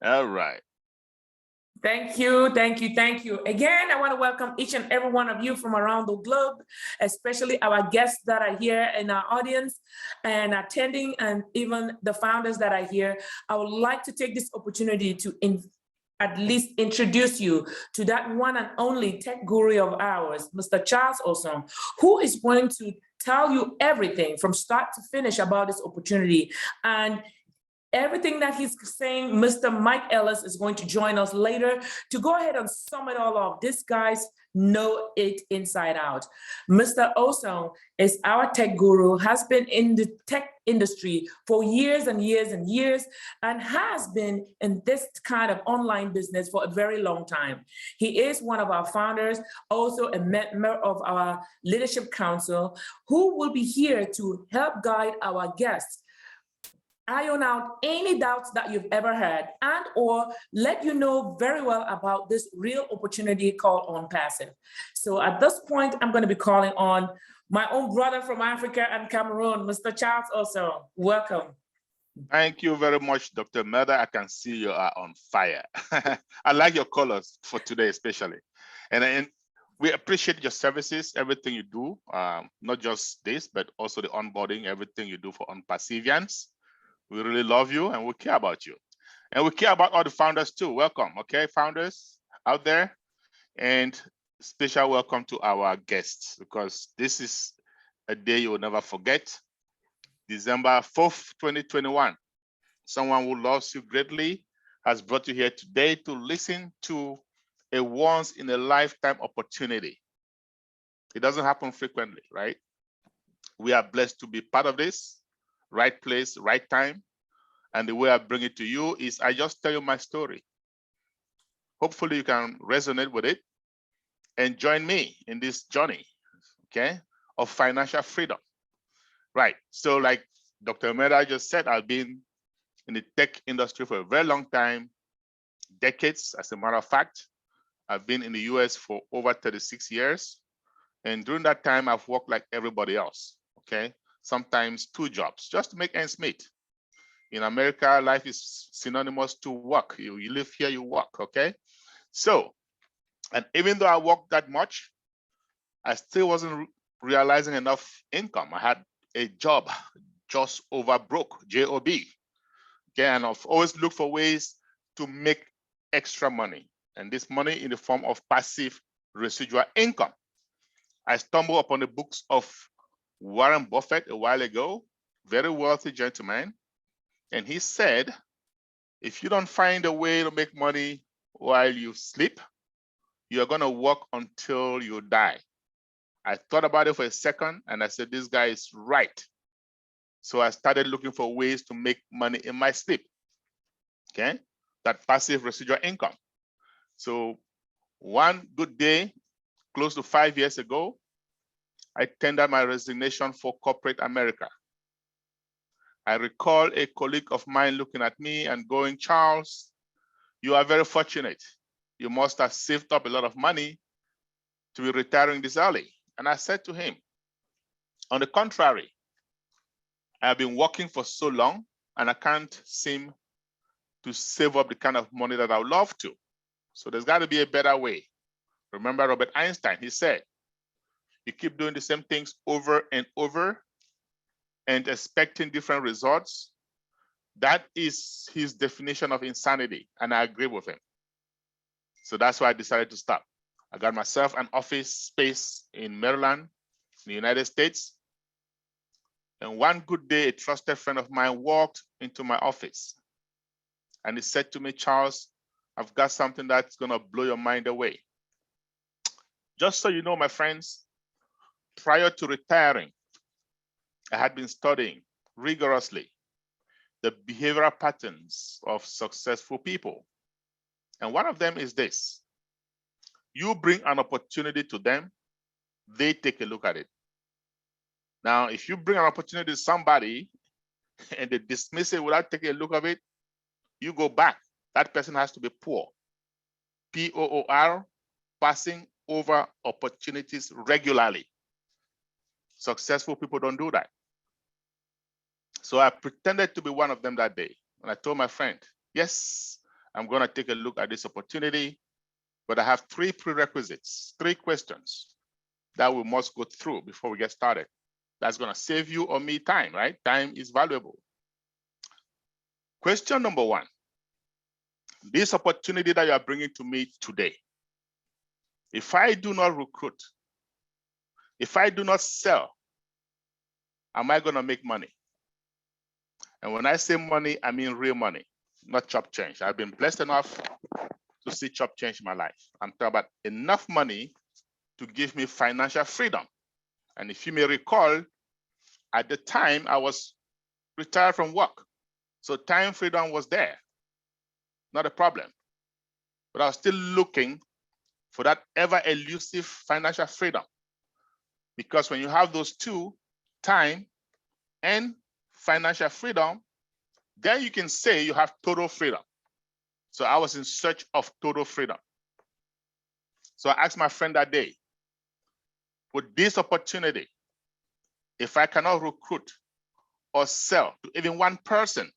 All right. Thank you, thank you, thank you. Again, I want to welcome each and every one of you from around the globe, especially our guests that are here in our audience and attending, and even the founders that are here. I would like to take this opportunity to at least introduce you to that one and only tech guru of ours, Mr. Charles Osong, who is going to tell you everything from start to finish about this opportunity. And everything that he's saying, Mr. Mike Ellis is going to join us later to go ahead and sum it all up. These guys know it inside out. Mr. Osong is our tech guru, has been in the tech industry for years and years and years, and has been in this kind of online business for a very long time. He is one of our founders, also a member of our leadership council, who will be here to help guide our guests iron out any doubts that you've ever had, and or let you know very well about this real opportunity called OnPassive. So at this point, I'm going to be calling on my own brother from Africa and Cameroon, Mr. Charles Osong. Welcome. Thank you very much, Dr. Melda. I can see you are on fire. I like your colors for today, especially. And we appreciate your services, everything you do, not just this, but also the onboarding, everything you do for OnPassivians. We really love you and we care about you. And we care about all the founders too. Welcome, okay, founders out there. And special welcome to our guests, because this is a day you will never forget. December 4th, 2021. Someone who loves you greatly has brought you here today to listen to a once in a lifetime opportunity. It doesn't happen frequently, right? We are blessed to be part of this. Right place, right time. And the way I bring it to you is I just tell you my story. Hopefully you can resonate with it and join me in this journey, okay, of financial freedom. Right. So like Dr. Meda just said, I've been in the tech industry for a very long time, decades, as a matter of fact. I've been in the US for over 36 years. And during that time, I've worked like everybody else, okay? Sometimes 2 jobs, just to make ends meet. In America, life is synonymous to work. You live here, you work, okay? So, and even though I worked that much, I still wasn't realizing enough income. I had a job just over broke, J-O-B. Okay, and I've always looked for ways to make extra money. And this money in the form of passive residual income. I stumbled upon the books of Warren Buffett a while ago, very wealthy gentleman. And he said, if you don't find a way to make money while you sleep, you're going to work until you die. I thought about it for a second and I said, this guy is right. So I started looking for ways to make money in my sleep. Okay, that passive residual income. So one good day, close to 5 years ago, I tendered my resignation for corporate America. I recall a colleague of mine looking at me and going, Charles, you are very fortunate. You must have saved up a lot of money to be retiring this early. And I said to him, on the contrary, I have been working for so long and I can't seem to save up the kind of money that I would love to. So there's got to be a better way. Remember Robert Einstein, he said, you keep doing the same things over and over and expecting different results. That is his definition of insanity, and I agree with him. So that's why I decided to stop. I got myself an office space in Maryland, in the United States. And one good day, a trusted friend of mine walked into my office and he said to me, Charles, I've got something that's going to blow your mind away. Just so you know, my friends, prior to retiring, I had been studying rigorously the behavioral patterns of successful people. And one of them is this. You bring an opportunity to them, they take a look at it. Now, if you bring an opportunity to somebody and they dismiss it without taking a look at it, you go back. That person has to be poor. P-O-O-R, passing over opportunities regularly. Successful people don't do that. So I pretended to be one of them that day. And I told my friend, yes, I'm going to take a look at this opportunity, but I have 3 prerequisites, 3 questions that we must go through before we get started. That's going to save you or me time, right? Time is valuable. Question number 1, this opportunity that you are bringing to me today, if I do not recruit, if I do not sell, am I going to make money? And when I say money, I mean real money, not chop change. I've been blessed enough to see chop change in my life. I'm talking about enough money to give me financial freedom. And if you may recall, at the time I was retired from work. So time freedom was there, not a problem. But I was still looking for that ever elusive financial freedom. Because when you have those 2, time and financial freedom, then you can say you have total freedom. So I was in search of total freedom. So I asked my friend that day, with this opportunity, if I cannot recruit or sell to even one person,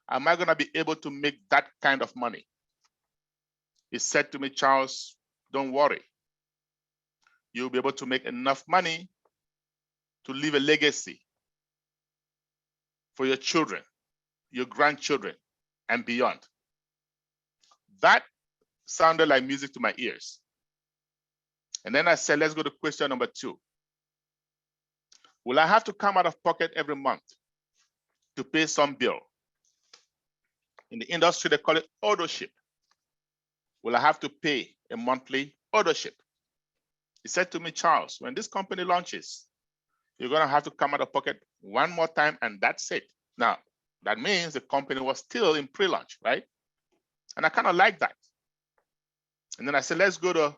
am I going to be able to make that kind of money? He said to me, Charles, don't worry. You'll be able to make enough money to leave a legacy for your children, your grandchildren, and beyond. That sounded like music to my ears. And then I said, let's go to question number 2. Will I have to come out of pocket every month to pay some bill? In the industry, they call it ownership. Will I have to pay a monthly ownership? He said to me, Charles, when this company launches, you're going to have to come out of pocket one more time, and that's it. Now, that means the company was still in pre-launch, right? And I kind of like that. And then I said, let's go to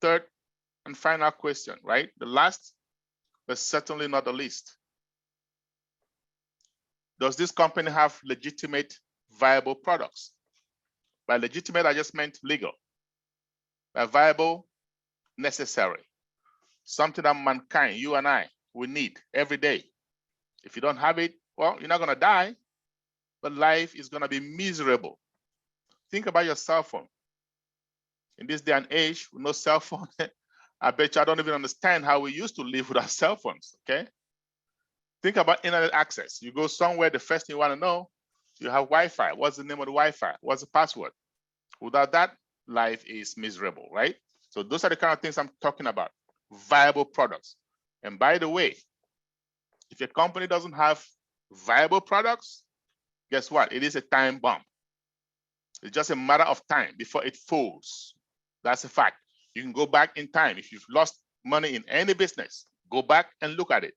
3rd and final question, right? The last, but certainly not the least. Does this company have legitimate, viable products? By legitimate, I just meant legal. By viable, necessary. Something that mankind, you and I, we need every day. If you don't have it, well, you're not going to die, but life is going to be miserable. Think about your cell phone. In this day and age, with no cell phone, I bet you I don't even understand how we used to live without cell phones, okay? Think about internet access. You go somewhere, the first thing you want to know, you have Wi-Fi. What's the name of the Wi-Fi? What's the password? Without that, life is miserable, right? So those are the kind of things I'm talking about, viable products. And by the way, if your company doesn't have viable products, guess what? It is a time bomb. It's just a matter of time before it falls. That's a fact. You can go back in time. If you've lost money in any business, go back and look at it.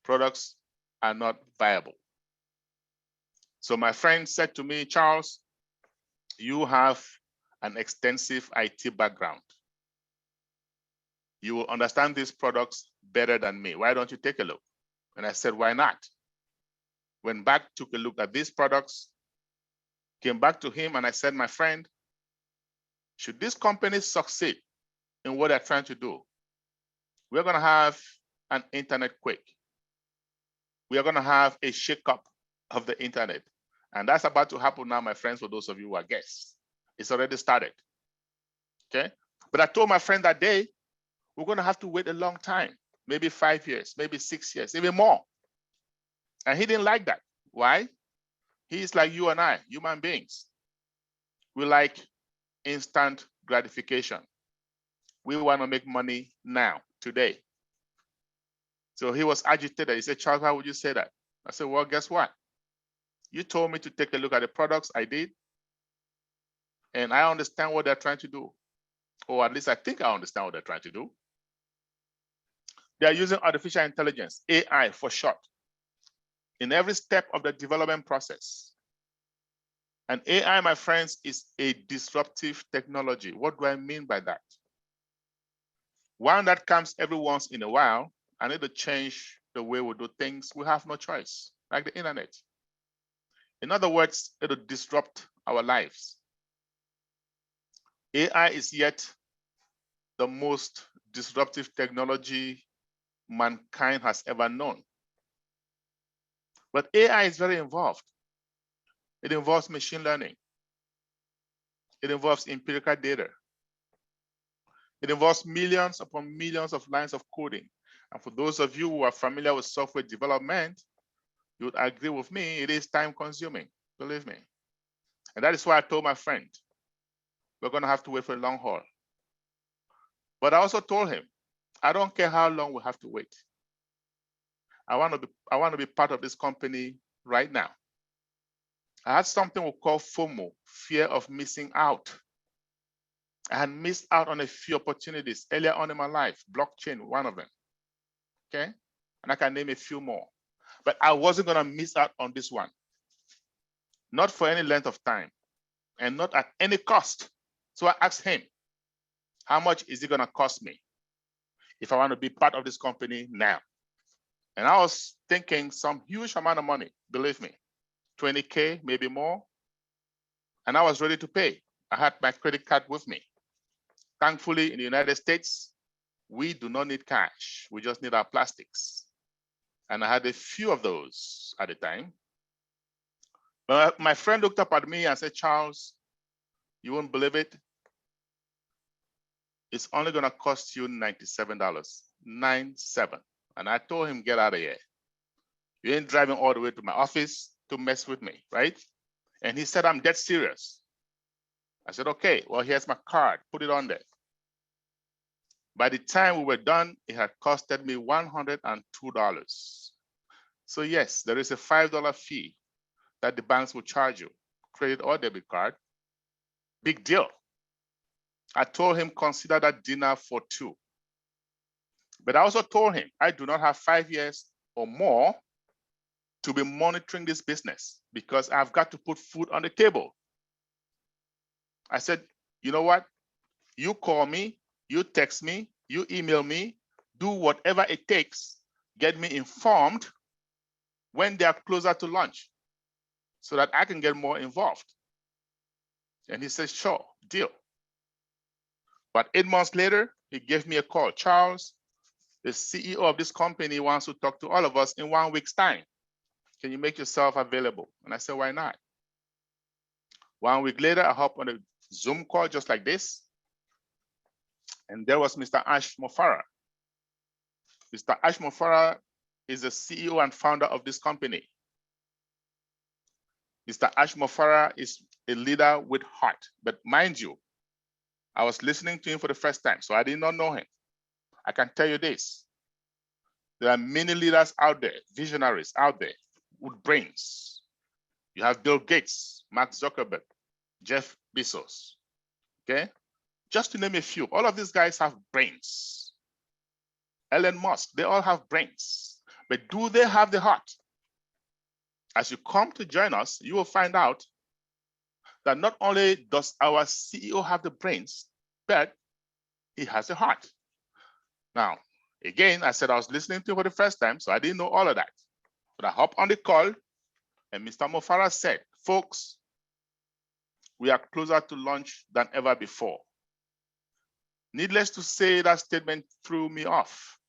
Products are not viable. So my friend said to me, Charles, you have an extensive IT background. You will understand these products better than me. Why don't you take a look? And I said, why not? Went back, took a look at these products, came back to him, and I said, my friend, should this company succeed in what they're trying to do, we're going to have an internet quake. We are going to have a shakeup of the internet. And that's about to happen now, my friends, for those of you who are guests. It's already started. Okay? But I told my friend that day, we're going to have to wait a long time, maybe 5 years, maybe 6 years, even more. And he didn't like that. Why? He's like you and I, human beings. We like instant gratification. We want to make money now, today. So he was agitated. He said, Charles, how would you say that? I said, well, guess what? You told me to take a look at the products. I did. And I understand what they're trying to do. Or at least I think I understand what they're trying to do. They're using artificial intelligence, AI for short, in every step of the development process. And AI, my friends, is a disruptive technology. What do I mean by that? One that comes every once in a while, and it'll change the way we do things. We have no choice, like the internet. In other words, it'll disrupt our lives. AI is yet the most disruptive technology mankind has ever known. But AI is very involved. It involves machine learning. It involves empirical data. It involves millions upon millions of lines of coding. And for those of you who are familiar with software development, you would agree with me, it is time consuming, believe me. And that is why I told my friend, we're gonna have to wait for a long haul. But I also told him, I don't care how long we have to wait. I want to be part of this company right now. I had something we call FOMO, fear of missing out. I had missed out on a few opportunities earlier on in my life, blockchain, one of them, okay? And I can name a few more. But I wasn't gonna miss out on this one. Not for any length of time and not at any cost. So I asked him, how much is it gonna cost me if I want to be part of this company now? And I was thinking some huge amount of money, believe me, 20K, maybe more. And I was ready to pay. I had my credit card with me. Thankfully, in the United States, we do not need cash. We just need our plastics. And I had a few of those at the time. But my friend looked up at me and said, Charles, you won't believe it. It's only gonna cost you $97, 97. And I told him, get out of here. You ain't driving all the way to my office to mess with me, right? And he said, I'm dead serious. I said, okay, well, here's my card, put it on there. By the time we were done, it had costed me $102. So yes, there is a $5 fee that the banks will charge you, credit or debit card. Big deal. I told him, consider that dinner for two. But I also told him, I do not have 5 years or more to be monitoring this business because I've got to put food on the table. I said, you know what? You call me, you text me, you email me, do whatever it takes, get me informed when they are closer to lunch so that I can get more involved. And he said, sure, deal. But 8 months later, he gave me a call. Charles, the CEO of this company wants to talk to all of us in 1 week's time. Can you make yourself available? And I said, why not? 1 week later, I hopped on a Zoom call just like this. And there was Mr. Ash Mofara. Mr. Ash Mofara is the CEO and founder of this company. Mr. Ash Mofara is a leader with heart. But mind you, I was listening to him for the first time, so I did not know him. I can tell you this. There are many leaders out there, visionaries out there with brains. You have Bill Gates, Mark Zuckerberg, Jeff Bezos, okay? Just to name a few, all of these guys have brains. Elon Musk, they all have brains, but do they have the heart? As you come to join us, you will find out that not only does our CEO have the brains, but he has the heart. Now, again, I said I was listening to him for the first time, so I didn't know all of that. But I hopped on the call, and Mr. Mofara said, folks, we are closer to launch than ever before. Needless to say, that statement threw me off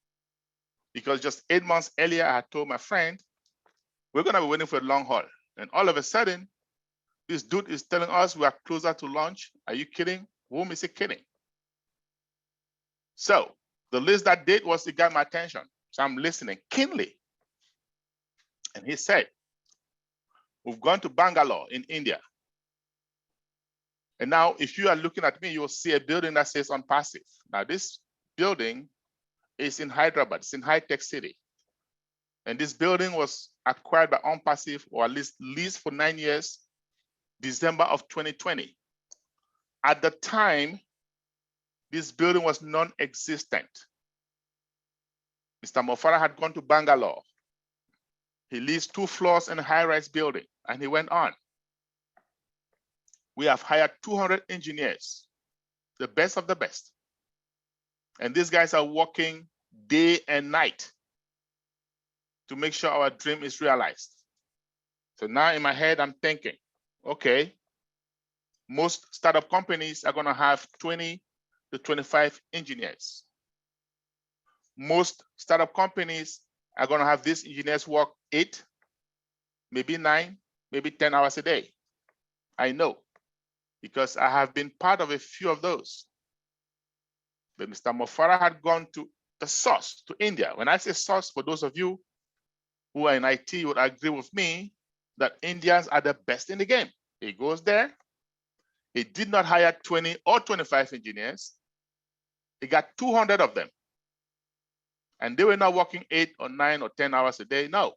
because just 8 months earlier, I had told my friend, we're gonna be waiting for a long haul. And all of a sudden, this dude is telling us we are closer to launch. Are you kidding? Whom is he kidding? So the list that date was, it got my attention. So I'm listening keenly. And he said, we've gone to Bangalore in India. And now if you are looking at me, you'll see a building that says OnPassive. Now this building is in Hyderabad, it's in high-tech city. And this building was acquired by OnPassive, or at least leased for 9 years, December of 2020. At the time, this building was non-existent. Mr. Mofara had gone to Bangalore. He leased 2 floors in a high-rise building, and he went on. We have hired 200 engineers, the best of the best. And these guys are working day and night to make sure our dream is realized. So now in my head, I'm thinking, okay, most startup companies are gonna have 20 to 25 engineers. Most startup companies are gonna have these engineers work 8, maybe 9, maybe 10 hours a day. I know. because I have been part of a few of those. But Mr. Mofara had gone to the source, to India. When I say source, for those of you who are in IT, you would agree with me that Indians are the best in the game. He goes there. He did not hire 20 or 25 engineers. He got 200 of them. And they were not working 8 or 9 or 10 hours a day. No.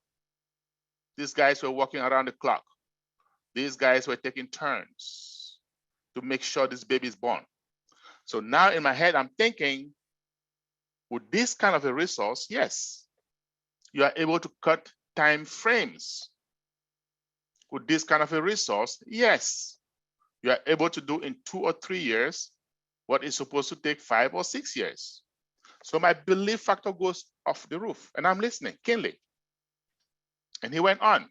These guys were working around the clock. These guys were taking turns to make sure this baby is born. So now in my head, I'm thinking, with this kind of a resource, yes, you are able to cut time frames. With this kind of a resource, yes, you are able to do in 2 or 3 years what is supposed to take 5 or 6 years. So my belief factor goes off the roof, and I'm listening keenly. And he went on.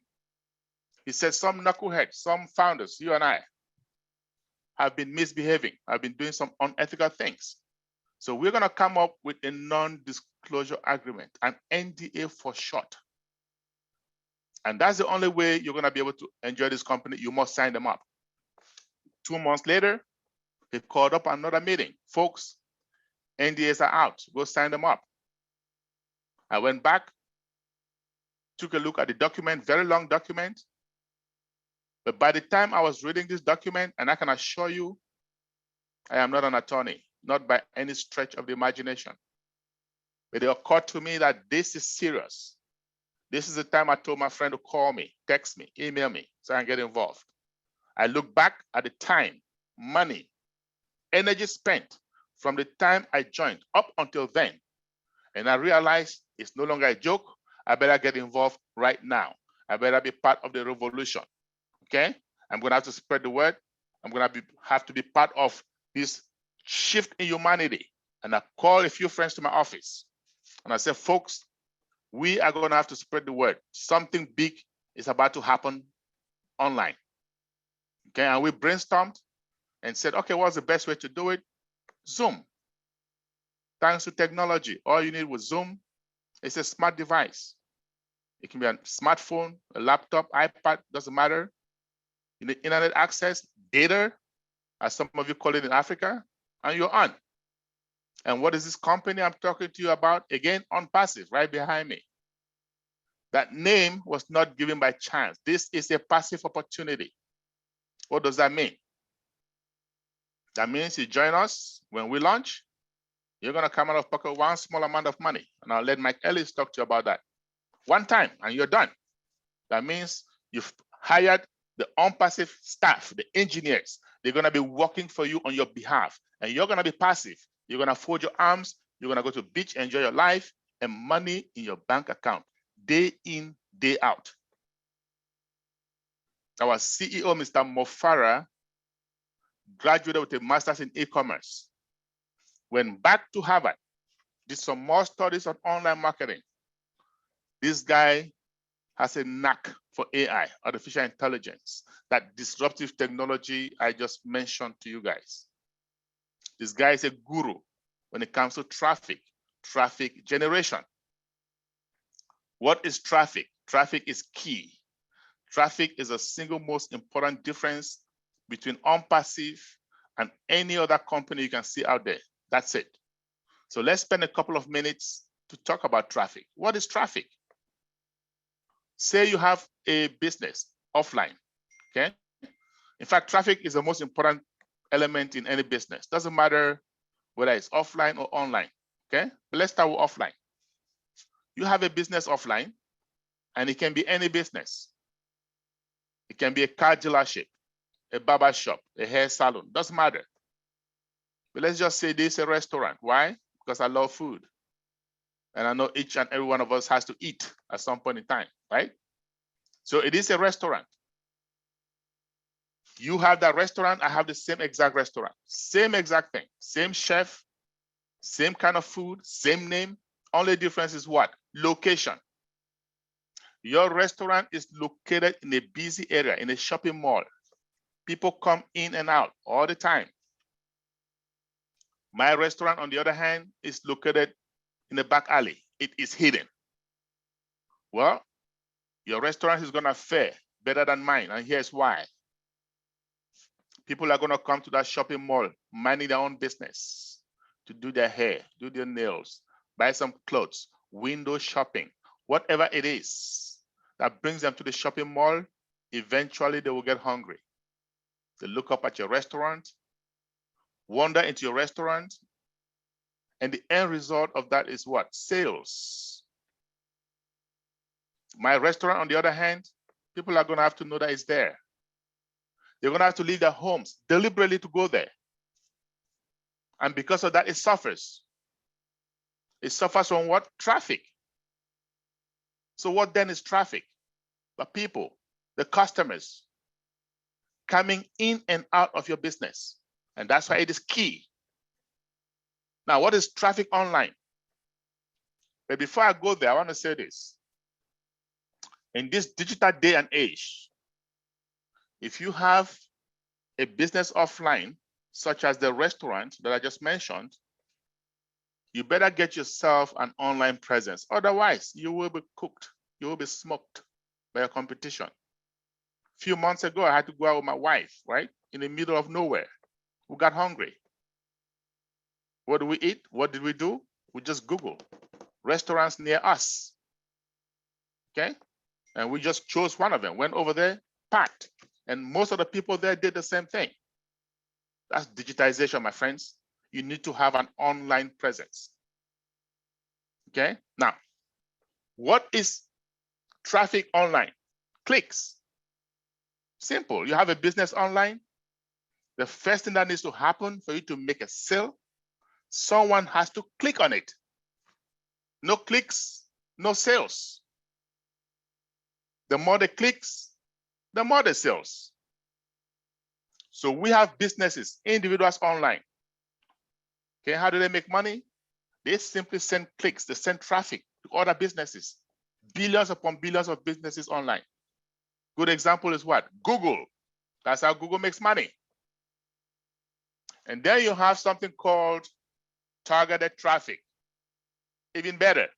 He said, some knuckleheads, some founders, you and I, have been misbehaving, have been doing some unethical things. So we're going to come up with a non-disclosure agreement, an NDA for short. And that's the only way you're going to be able to enjoy this company. You must sign them up. 2 months later, he called up another meeting. Folks, NDAs are out. Go sign them up. I went back, took a look at the document, very long document. But by the time I was reading this document, and I can assure you, I am not an attorney, not by any stretch of the imagination. But it occurred to me that this is serious. This is the time I told my friend to call me, text me, email me, so I can get involved. I look back at the time, money, energy spent from the time I joined up until then, and I realized it's no longer a joke. I better get involved right now. I better be part of the revolution. Okay? I'm going to have to spread the word. I'm going to have to be part of this shift in humanity. And I call a few friends to my office. And I said, folks, we are going to have to spread the word. Something big is about to happen online. Okay? And we brainstormed and said, okay, what's the best way to do it? Zoom. Thanks to technology, all you need was Zoom. It's a smart device. It can be a smartphone, a laptop, iPad, doesn't matter. You need internet access, data, as some of you call it in Africa, and you're on. And what is this company I'm talking to you about? Again, OnPassive, right behind me. That name was not given by chance. This is a passive opportunity. What does that mean? That means you join us when we launch. You're going to come out of pocket one small amount of money. And I'll let Mike Ellis talk to you about that. One time, and you're done. That means you've hired the OnPassive staff, the engineers. They're going to be working for you on your behalf. And you're going to be passive. You're going to fold your arms. You're going to go to the beach, enjoy your life, and money in your bank account, day in, day out. Our CEO, Mr. Mofara, graduated with a master's in e-commerce. Went back to Harvard, did some more studies on online marketing. This guy has a knack for AI, artificial intelligence, that disruptive technology I just mentioned to you guys. This guy is a guru when it comes to traffic generation. What is traffic? Traffic is key. Traffic is the single most important difference between OnPassive and any other company you can see out there. That's it. So let's spend a couple of minutes to talk about traffic. What is traffic? Say you have a business offline, okay? In fact, traffic is the most important element in any business. Doesn't matter whether it's offline or online, okay? But let's start with offline. You have a business offline, and it can be any business. It can be a car dealership, a barber shop, a hair salon, doesn't matter. But let's just say this is a restaurant. Why? Because I love food. And I know each and every one of us has to eat at some point in time, right? So it is a restaurant. You have that restaurant, I have the same exact restaurant. Same exact thing, same chef, same kind of food, same name. Only difference is what? Location. Your restaurant is located in a busy area, in a shopping mall. People come in and out all the time. My restaurant, on the other hand, is located in a back alley. It is hidden. Well, your restaurant is going to fare better than mine, and here's why. People are going to come to that shopping mall, minding their own business, to do their hair, do their nails, buy some clothes, window shopping, whatever it is that brings them to the shopping mall. Eventually, they will get hungry. They look up at your restaurant, wander into your restaurant, and the end result of that is what? Sales. My restaurant, on the other hand, people are going to have to know that it's there. They're going to have to leave their homes deliberately to go there. And because of that, it suffers. It suffers from what? Traffic. So what then is traffic? The people, the customers coming in and out of your business. And that's why it is key. Now, what is traffic online? But before I go there, I want to say this. In this digital day and age, if you have a business offline, such as the restaurant that I just mentioned, you better get yourself an online presence. Otherwise, you will be cooked. You will be smoked by your competition. A few months ago, I had to go out with my wife, right? In the middle of nowhere. We got hungry. What do we eat? What did we do? We just Google restaurants near us. Okay? And we just chose one of them, went over there, packed. And most of the people there did the same thing. That's digitization, my friends. You need to have an online presence. Okay? Now, what is traffic online? Clicks. Simple. You have a business online. The first thing that needs to happen for you to make a sale, someone has to click on it. No clicks, no sales. The more the clicks, the more the sales. So we have businesses, individuals online. Okay, how do they make money? They simply send clicks, they send traffic to other businesses. Billions upon billions of businesses online. Good example is what? Google. That's how Google makes money. And then you have something called targeted traffic. Even better.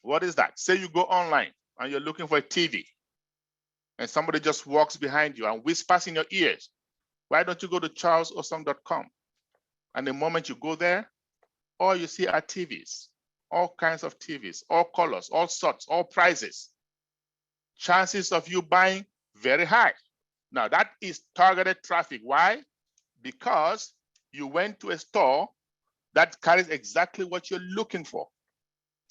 What is that? Say you go online and you're looking for a TV, and somebody just walks behind you and whispers in your ears, why don't you go to charlesosong.com? And the moment you go there, all you see are TVs, all kinds of TVs, all colors, all sorts, all prices. Chances of you buying, very high. Now that is targeted traffic. Why? Because you went to a store that carries exactly what you're looking for.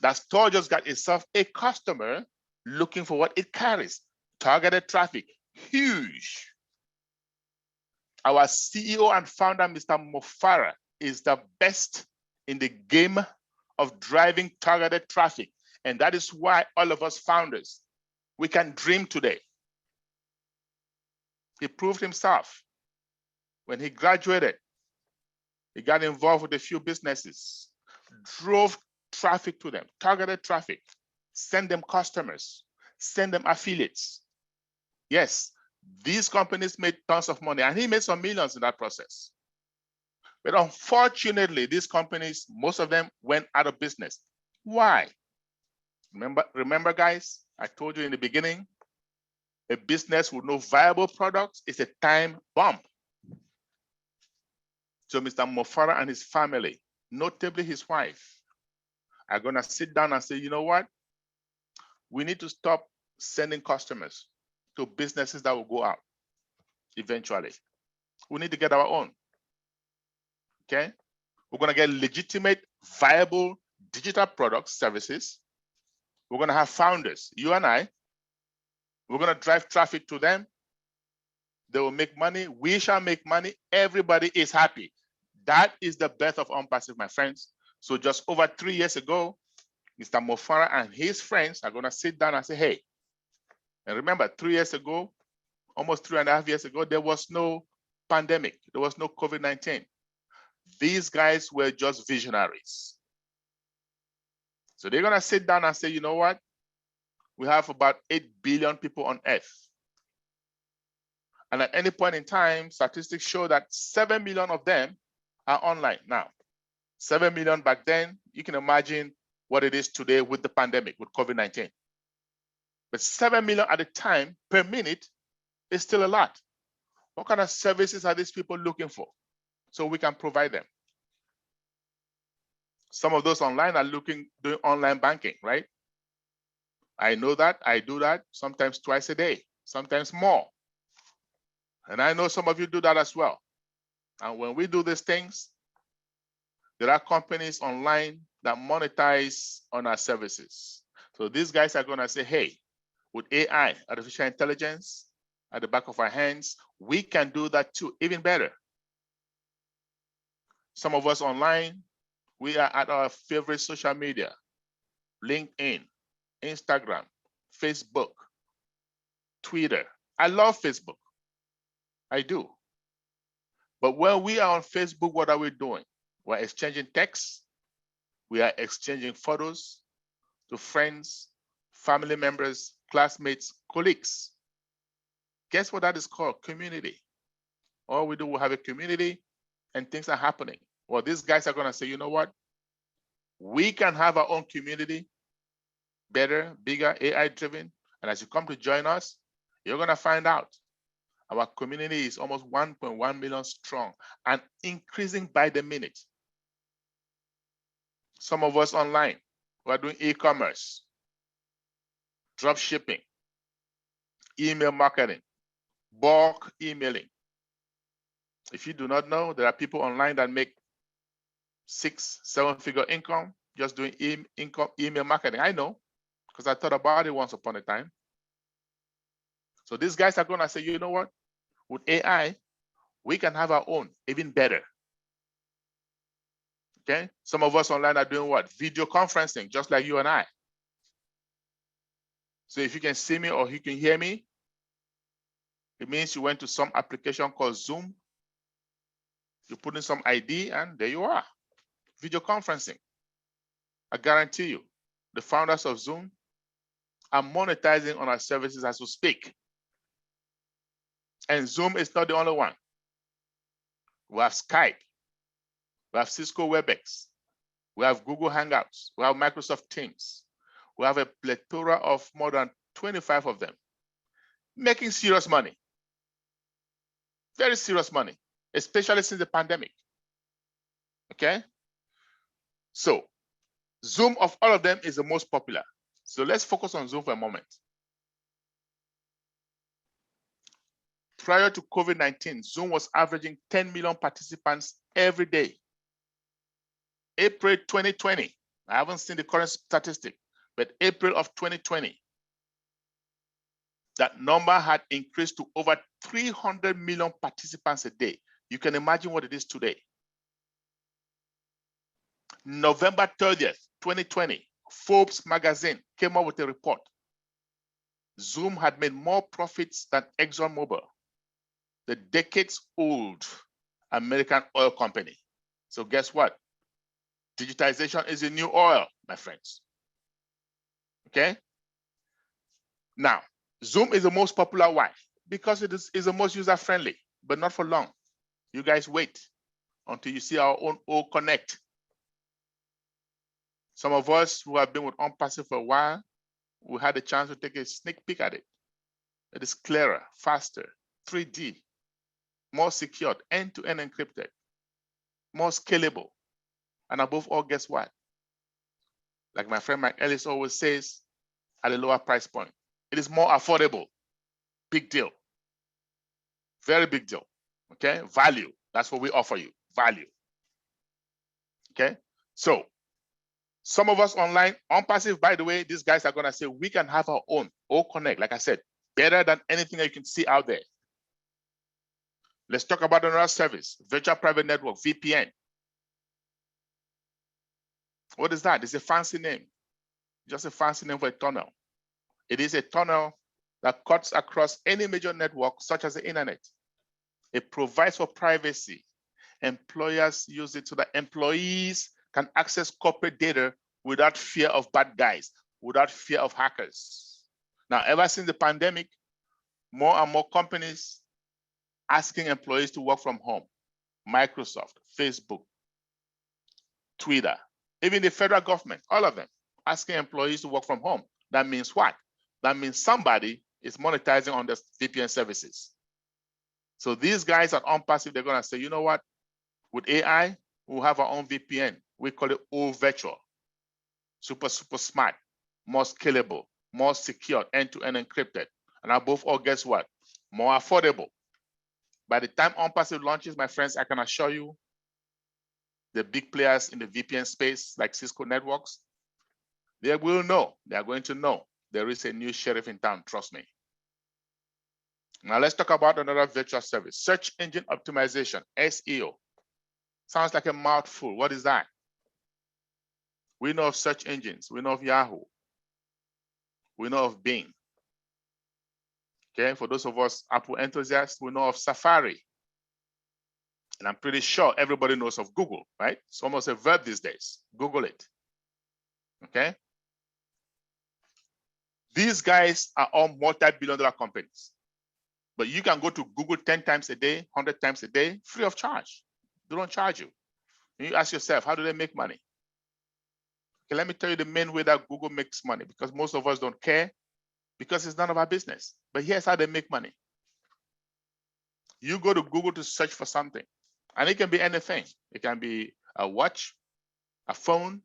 That store just got itself a customer looking for what it carries. Targeted traffic, huge. Our CEO and founder, Mr. Mofara, is the best in the game of driving targeted traffic. And that is why all of us founders, we can dream today. He proved himself. When he graduated, he got involved with a few businesses, drove traffic to them, targeted traffic, send them customers, send them affiliates. Yes, these companies made tons of money, and he made some millions in that process. But unfortunately, these companies, most of them went out of business. Why? Remember, guys, I told you in the beginning, a business with no viable products is a time bomb. So Mr. Mofara and his family, notably his wife, are going to sit down and say, you know what? We need to stop sending customers to businesses that will go out eventually. We need to get our own. Okay? We're going to get legitimate, viable digital products, services. We're going to have founders, you and I. We're going to drive traffic to them. They will make money. We shall make money. Everybody is happy. That is the birth of OnPassive, my friends. So just over 3 years ago, Mr. Mofara and his friends are going to sit down and say, hey, and remember, 3 years ago, almost 3.5 years ago, there was no pandemic. There was no COVID-19. These guys were just visionaries. So they're going to sit down and say, you know what? We have about 8 billion people on Earth. And at any point in time, statistics show that 7 million of them are online now. 7 million back then, you can imagine what it is today with the pandemic, with COVID-19. But 7 million at a time per minute is still a lot. What kind of services are these people looking for? So we can provide them. Some of those online are doing online banking, right? I know that, I do that sometimes twice a day, sometimes more. And I know some of you do that as well. And when we do these things, there are companies online that monetize on our services. So these guys are gonna say, hey, with AI, artificial intelligence, at the back of our hands, we can do that too, even better. Some of us online, we are at our favorite social media, LinkedIn, Instagram, Facebook, Twitter. I love Facebook. I do. But when we are on Facebook, what are we doing? We're exchanging texts. We are exchanging photos to friends, family members, classmates, colleagues. Guess what that is called? Community. All we do, we have a community and things are happening. Well, these guys are gonna say, you know what? We can have our own community, better, bigger, AI-driven. And as you come to join us, you're gonna find out our community is almost 1.1 million strong and increasing by the minute. Some of us online, we're doing e-commerce, drop shipping, email marketing, bulk emailing. If you do not know, there are people online that make 6-7-figure income just doing email marketing. I know, because I thought about it once upon a time. So these guys are gonna say, you know what? With AI, we can have our own, even better. Okay? Some of us online are doing what? Video conferencing, just like you and I. So if you can see me or you can hear me, it means you went to some application called Zoom. You put in some ID and there you are. Video conferencing. I guarantee you, the founders of Zoom are monetizing on our services as we speak. And Zoom is not the only one. We have Skype, we have Cisco WebEx, we have Google Hangouts, we have Microsoft Teams. We have a plethora of more than 25 of them, making serious money, very serious money, especially since the pandemic. Okay? So Zoom of all of them is the most popular. So let's focus on Zoom for a moment. Prior to COVID-19, Zoom was averaging 10 million participants every day. April 2020, I haven't seen the current statistic, but April of 2020, that number had increased to over 300 million participants a day. You can imagine what it is today. November 30th, 2020, Forbes magazine came up with a report. Zoom had made more profits than ExxonMobil, the decades-old American oil company. So guess what? Digitization is the new oil, my friends. Okay? Now, Zoom is the most popular. Why? Because it is the most user-friendly, but not for long. You guys wait until you see our own O Connect. Some of us who have been with OnPassive for a while, we had a chance to take a sneak peek at it. It is clearer, faster, 3D, more secured, end-to-end encrypted, more scalable, and above all, guess what? Like my friend Mike Ellis always says, at a lower price point. It is more affordable. Big deal. Very big deal. Okay? Value. That's what we offer you. Value. Okay? So, some of us online, OnPassive, by the way, these guys are going to say we can have our own O Connect. Like I said, better than anything that you can see out there. Let's talk about another service, Virtual Private Network, VPN. What is that? It's a fancy name. Just a fancy name for a tunnel. It is a tunnel that cuts across any major network, such as the internet. It provides for privacy. Employers use it so that employees can access corporate data without fear of bad guys, without fear of hackers. Now, ever since the pandemic, more and more companies asking employees to work from home. Microsoft, Facebook, Twitter, even the federal government, all of them asking employees to work from home. That means what? That means somebody is monetizing on the VPN services. So these guys at OnPassive, they're going to say, you know what? With AI, we'll have our own VPN. We call it O Virtual. Super smart, more scalable, more secure, end-to-end encrypted. And above all, guess what? More affordable. By the time OnPassive launches, my friends, I can assure you, the big players in the VPN space, like Cisco Networks, they will know, they are going to know there is a new sheriff in town, trust me. Now let's talk about another virtual service, search engine optimization, SEO. Sounds like a mouthful. What is that? We know of search engines. We know of Yahoo. We know of Bing. Okay, for those of us Apple enthusiasts, we know of Safari. And I'm pretty sure everybody knows of Google, right? It's almost a verb these days. Google it. Okay. These guys are all multi-billion-dollar companies. But you can go to Google 10 times a day, 100 times a day, free of charge. They don't charge you. And you ask yourself, how do they make money? Okay, let me tell you the main way that Google makes money, because most of us don't care, because it's none of our business. But here's how they make money. You go to Google to search for something, and it can be anything. It can be a watch, a phone.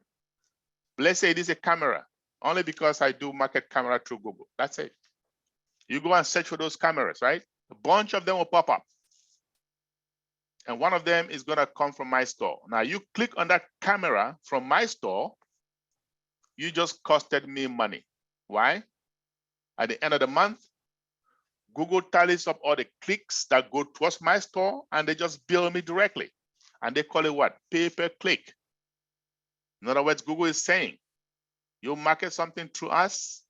Let's say it is a camera, only because I do market camera through Google. That's it. You go and search for those cameras, right? A bunch of them will pop up. And one of them is going to come from my store. Now, you click on that camera from my store, you just costed me money. Why? At the end of the month, Google tallies up all the clicks that go towards my store, and they just bill me directly. And they call it what? Pay-per-click. In other words, Google is saying, you market something through us,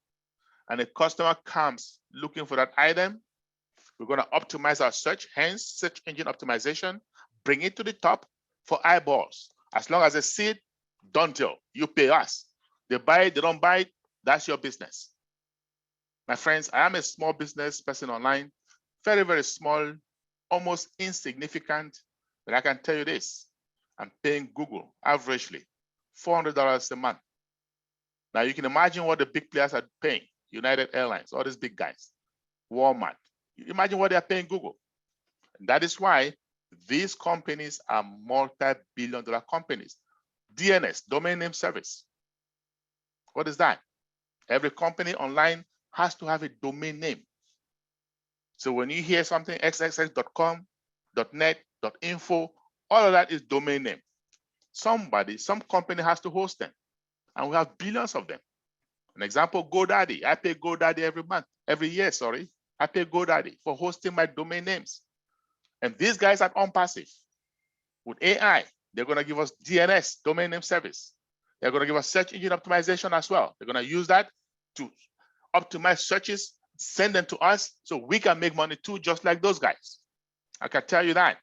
and a customer comes looking for that item. We're going to optimize our search, hence search engine optimization, bring it to the top for eyeballs. As long as they see it, done deal. You pay us. They buy it, they don't buy it, that's your business. My friends, I am a small business person online, very, very small, almost insignificant, but I can tell you this, I'm paying Google averagely $400 a month. Now you can imagine what the big players are paying, United Airlines, all these big guys, Walmart. Imagine what they are paying Google. And that is why these companies are multi-billion-dollar companies. DNS, domain name service. What is that? Every company online has to have a domain name. So when you hear something xxx.com, .net, .info, all of that is domain name. Some company has to host them. And we have billions of them. An example, GoDaddy. I pay GoDaddy every year, sorry. I pay GoDaddy for hosting my domain names. And these guys at OnPassive, with AI, they're going to give us DNS, domain name service. They're going to give us search engine optimization as well. They're going to use that to optimize searches, send them to us so we can make money too, just like those guys. I can tell you that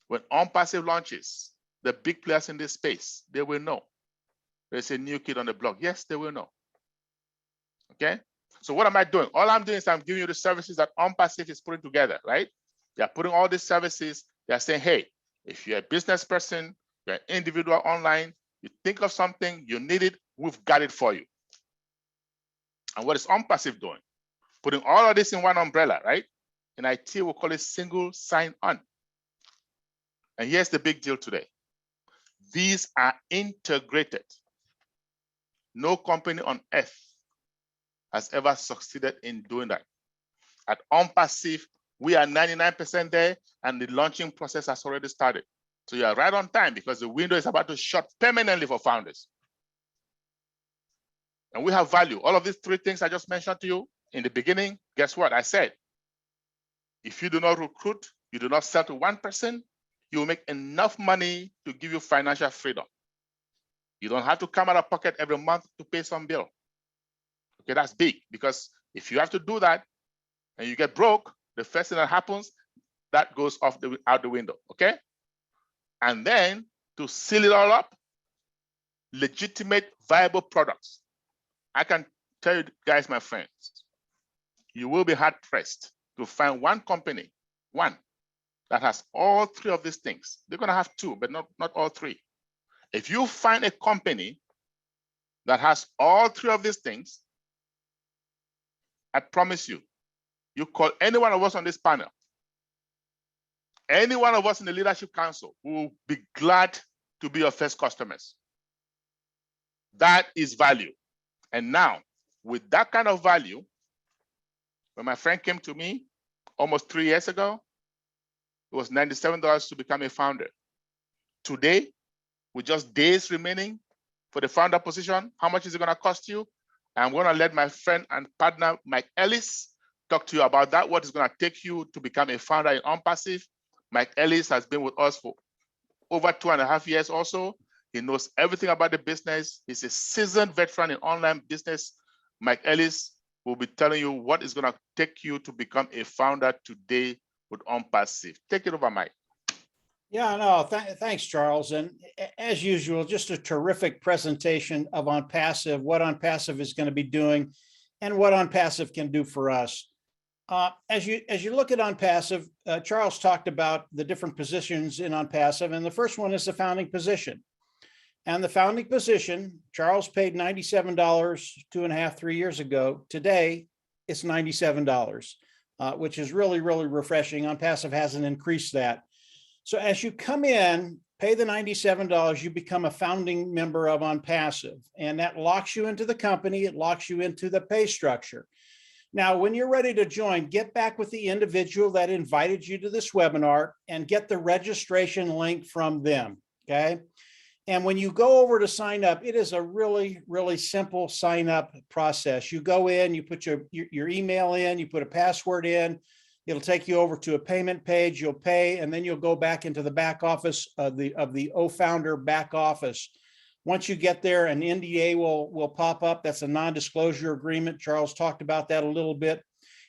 when OnPassive launches, the big players in this space, they will know. There's a new kid on the block. Yes, they will know. Okay. So what am I doing? All I'm doing is I'm giving you the services that OnPassive is putting together, right? They're putting all these services. They're saying, hey, if you're a business person, you're an individual online, you think of something, you need it, we've got it for you. And what is OnPassive doing? Putting all of this in one umbrella, right? In IT, we'll call it single sign-on. And here's the big deal today. These are integrated. No company on earth has ever succeeded in doing that. At OnPassive, we are 99% there, and the launching process has already started. So you are right on time because the window is about to shut permanently for founders. And we have value. All of these three things I just mentioned to you in the beginning, guess what? I said, if you do not recruit, you do not sell to one person, you will make enough money to give you financial freedom. You don't have to come out of pocket every month to pay some bill. Okay, that's big, because if you have to do that and you get broke, the first thing that happens, that goes out the window, okay? And then to seal it all up, legitimate, viable products. I can tell you guys, my friends, you will be hard pressed to find one company, one, that has all three of these things. They're gonna have two, but not all three. If you find a company that has all three of these things, I promise you, you call any one of us on this panel, Any one of us in the Leadership Council will be glad to be your first customers. That is value. And now, with that kind of value, when my friend came to me almost 3 years ago, it was $97 to become a founder. Today, with just days remaining for the founder position, how much is it going to cost you? I'm going to let my friend and partner, Mike Ellis, talk to you about that, what it's going to take you to become a founder in OnPassive. Mike Ellis has been with us for over 2.5 years also. He knows everything about the business. He's a seasoned veteran in online business. Mike Ellis will be telling you what is going to take you to become a founder today with OnPassive. Take it over, Mike. Yeah, no, thanks, Charles. And as usual, just a terrific presentation of OnPassive, what OnPassive is going to be doing and what OnPassive can do for us. As you look at OnPassive, Charles talked about the different positions in OnPassive, and the first one is the founding position. And the founding position, Charles paid $97 2.5, 3 years ago. Today, it's $97, which is really, really refreshing. OnPassive hasn't increased that. So as you come in, pay the $97, you become a founding member of OnPassive, and that locks you into the company. It locks you into the pay structure. Now, when you're ready to join, get back with the individual that invited you to this webinar and get the registration link from them, okay? And when you go over to sign up, it is a really, really simple sign up process. You go in, you put your email in, you put a password in, it'll take you over to a payment page, you'll pay, and then you'll go back into the back office of the OFounder back office. Once you get there, an NDA will pop up. That's a non-disclosure agreement. Charles talked about that a little bit.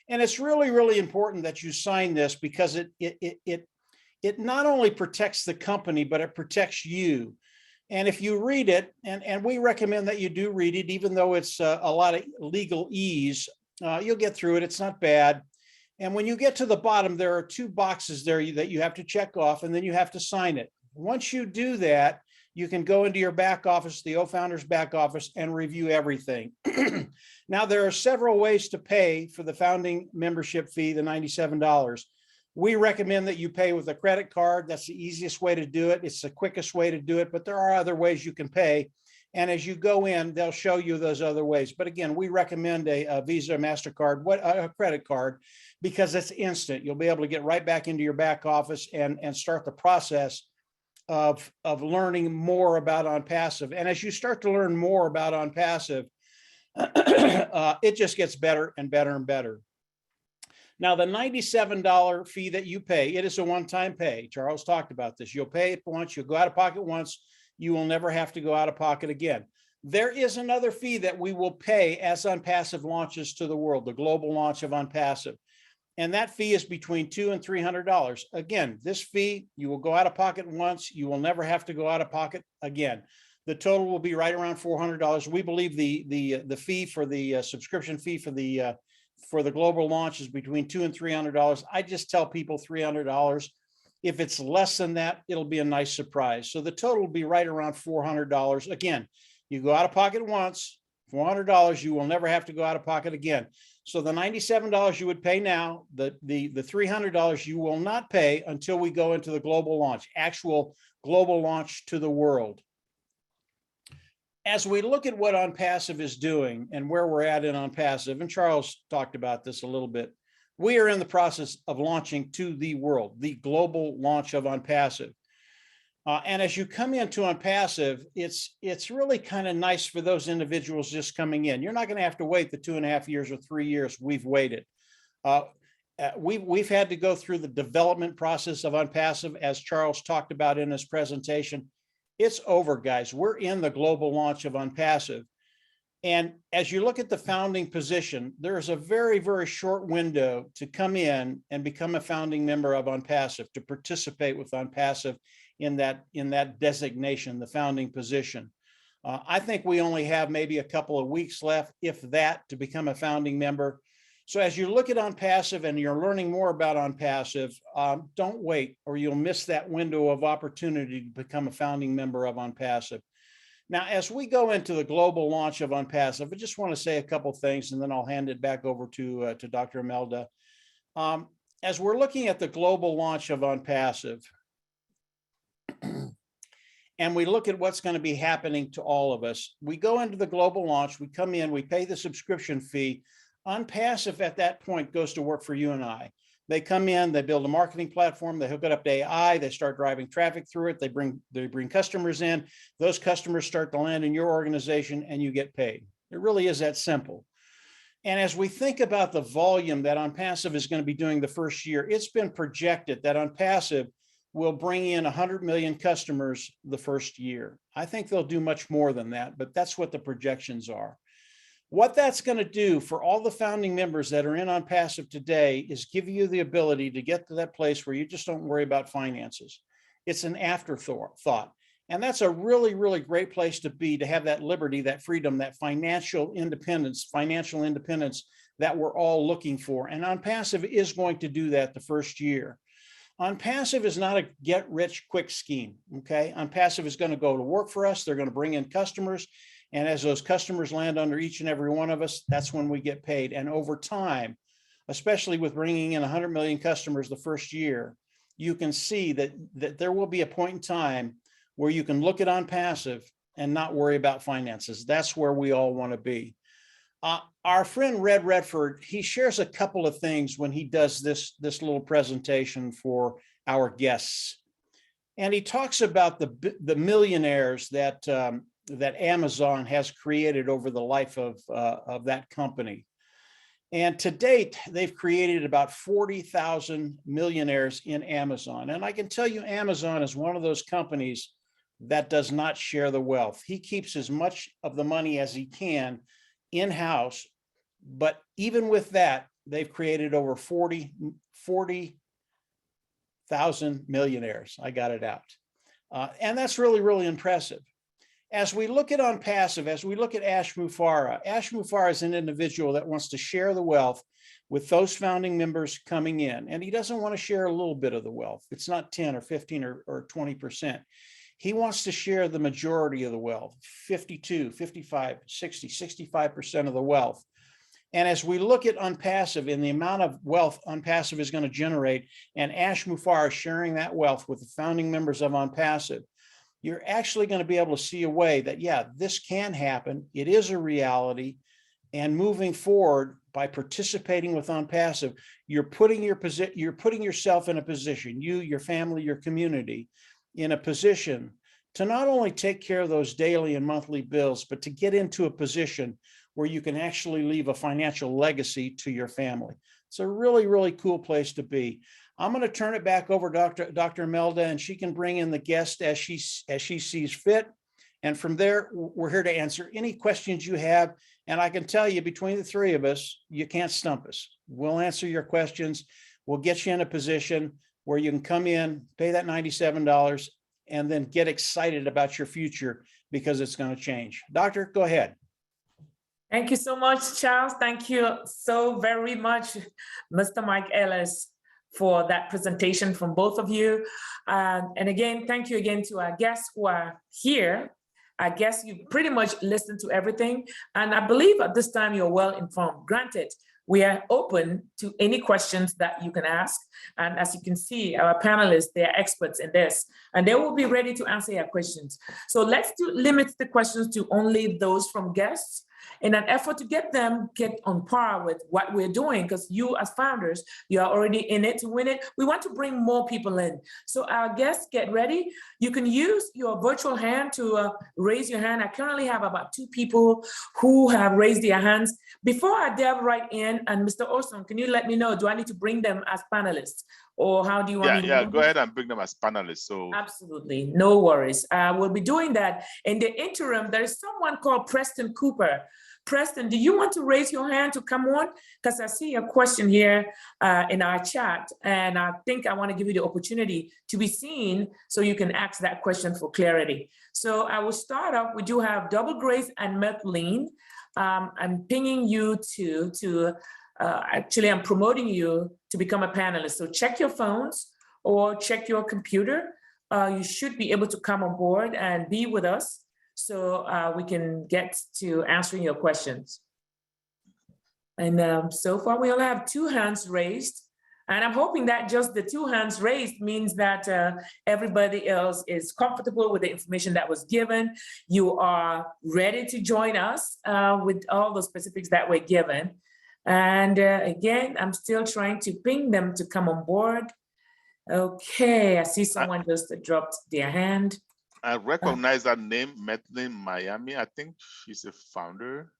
And it's really, really important that you sign this because it not only protects the company, but it protects you. And if you read it, and we recommend that you do read it, even though it's a lot of legalese, you'll get through it. It's not bad. And when you get to the bottom, there are 2 boxes there that you have to check off, and then you have to sign it. Once you do that, you can go into your back office, the OFounder's back office, and review everything. Now, there are several ways to pay for the founding membership fee, the $97. We recommend that you pay with a credit card. That's the easiest way to do it. It's the quickest way to do it, but there are other ways you can pay. And as you go in, they'll show you those other ways. But again, we recommend a Visa, MasterCard, a credit card, because it's instant. You'll be able to get right back into your back office and start the process of learning more about OnPassive. And as you start to learn more about OnPassive, it just gets better and better and better. Now, the $97 fee that you pay, it is a one-time pay. Charles talked about this. You'll pay it once, you'll go out of pocket once, you will never have to go out of pocket again. There is another fee that we will pay as OnPassive launches to the world, the global launch of OnPassive. And that fee is between $200 and $300. Again, this fee, you will go out of pocket once, you will never have to go out of pocket again. The total will be right around $400. We believe the fee for the subscription fee for the global launch is between $200 and $300. I just tell people $300. If it's less than that, it'll be a nice surprise. So the total will be right around $400. Again, you go out of pocket once, $400, you will never have to go out of pocket again. So the $97 you would pay now, the $300 you will not pay until we go into the global launch, actual global launch to the world. As we look at what OnPassive is doing and where we're at in OnPassive, and Charles talked about this a little bit, we are in the process of launching to the world, the global launch of OnPassive. And as you come into OnPassive, it's really kind of nice for those individuals just coming in. You're not going to have to wait the 2.5 years or 3 years we've waited. We've had to go through the development process of OnPassive, as Charles talked about in his presentation. It's over, guys. We're in the global launch of OnPassive. And as you look at the founding position, there's a very, very short window to come in and become a founding member of OnPassive, to participate with OnPassive in that designation, the founding position. I think we only have maybe a couple of weeks left, if that, to become a founding member. So as you look at OnPassive and you're learning more about OnPassive, don't wait, or you'll miss that window of opportunity to become a founding member of OnPassive. Now, as we go into the global launch of OnPassive, I just want to say a couple of things, and then I'll hand it back over to Dr. Imelda. as we're looking at the global launch of OnPassive, and we look at what's going to be happening to all of us, we go into the global launch, we come in, we pay the subscription fee. OnPassive at that point goes to work for you and I. They come in, they build a marketing platform, they hook it up to AI, they start driving traffic through it, they bring customers in, those customers start to land in your organization and you get paid. It really is that simple. And as we think about the volume that OnPassive is going to be doing the first year, it's been projected that OnPassive will bring in 100 million customers the first year. I think they'll do much more than that, but that's what the projections are. What that's going to do for all the founding members that are in OnPassive today is give you the ability to get to that place where you just don't worry about finances. It's an afterthought. And that's a really, really great place to be, to have that liberty, that freedom, that financial independence that we're all looking for. And OnPassive is going to do that the first year. OnPassive is not a get rich quick scheme, okay? OnPassive is going to go to work for us. They're going to bring in customers. And as those customers land under each and every one of us, that's when we get paid. And over time, especially with bringing in 100 million customers the first year, you can see that there will be a point in time where you can look at OnPassive and not worry about finances. That's where we all want to be. Our friend Red Redford, he shares a couple of things when he does this little presentation for our guests. And he talks about the millionaires that Amazon has created over the life of that company. And to date, they've created about 40,000 millionaires in Amazon. And I can tell you, Amazon is one of those companies that does not share the wealth. He keeps as much of the money as he can in-house, but even with that, they've created over 40,000 millionaires. I got it out. And that's really, really impressive. As we look at OnPassive, as we look at Ash Mufareh is an individual that wants to share the wealth with those founding members coming in. And he doesn't want to share a little bit of the wealth. It's not 10 or 15 or 20%. He wants to share the majority of the wealth, 52, 55, 60, 65% of the wealth. And as we look at OnPassive and the amount of wealth OnPassive is going to generate, and Ash Mufareh sharing that wealth with the founding members of OnPassive, you're actually going to be able to see a way that, yeah, this can happen. It is a reality. And moving forward, by participating with OnPassive, you're putting yourself in a position, you, your family, your community, in a position to not only take care of those daily and monthly bills, but to get into a position where you can actually leave a financial legacy to your family. It's a really, really cool place to be. I'm going to turn it back over to Dr. Imelda, and she can bring in the guest as she sees fit. And from there, we're here to answer any questions you have. And I can tell you, between the three of us, you can't stump us. We'll answer your questions. We'll get you in a position where you can come in, pay that $97, and then get excited about your future because it's going to change. Doctor, go ahead. Thank you so much, Charles. Thank you so very much, Mr. Mike Ellis, for that presentation from both of you. And again, thank you again to our guests who are here. I guess you pretty much listened to everything. And I believe at this time you're well informed. Granted, we are open to any questions that you can ask. And as you can see, our panelists, they are experts in this, and they will be ready to answer your questions. So let's limit the questions to only those from guests in an effort to get on par with what we're doing, because you as founders, you are already in it to win it. We want to bring more people in. So our guests, get ready. You can use your virtual hand to raise your hand. I currently have about 2 people who have raised their hands. Before I delve right in, and Mr. Olson, can you let me know, do I need to bring them as panelists? Or how do you want me to do go ahead and bring them as panelists. So absolutely, no worries. We'll be doing that. In the interim, there is someone called Preston Cooper. Preston, do you want to raise your hand to come on? Because I see a question here in our chat, and I think I want to give you the opportunity to be seen so you can ask that question for clarity. So I will start off. We do have Double Grace and Methlene. I'm pinging you actually, I'm promoting you to become a panelist. So check your phones or check your computer. You should be able to come on board and be with us so we can get to answering your questions. And so far, we only have 2 hands raised. And I'm hoping that just the 2 hands raised means that everybody else is comfortable with the information that was given. You are ready to join us with all the specifics that were given. And again, I'm still trying to ping them to come on board. Okay, I see someone just dropped their hand. I recognize that name, Madeline Miami. I think she's a founder.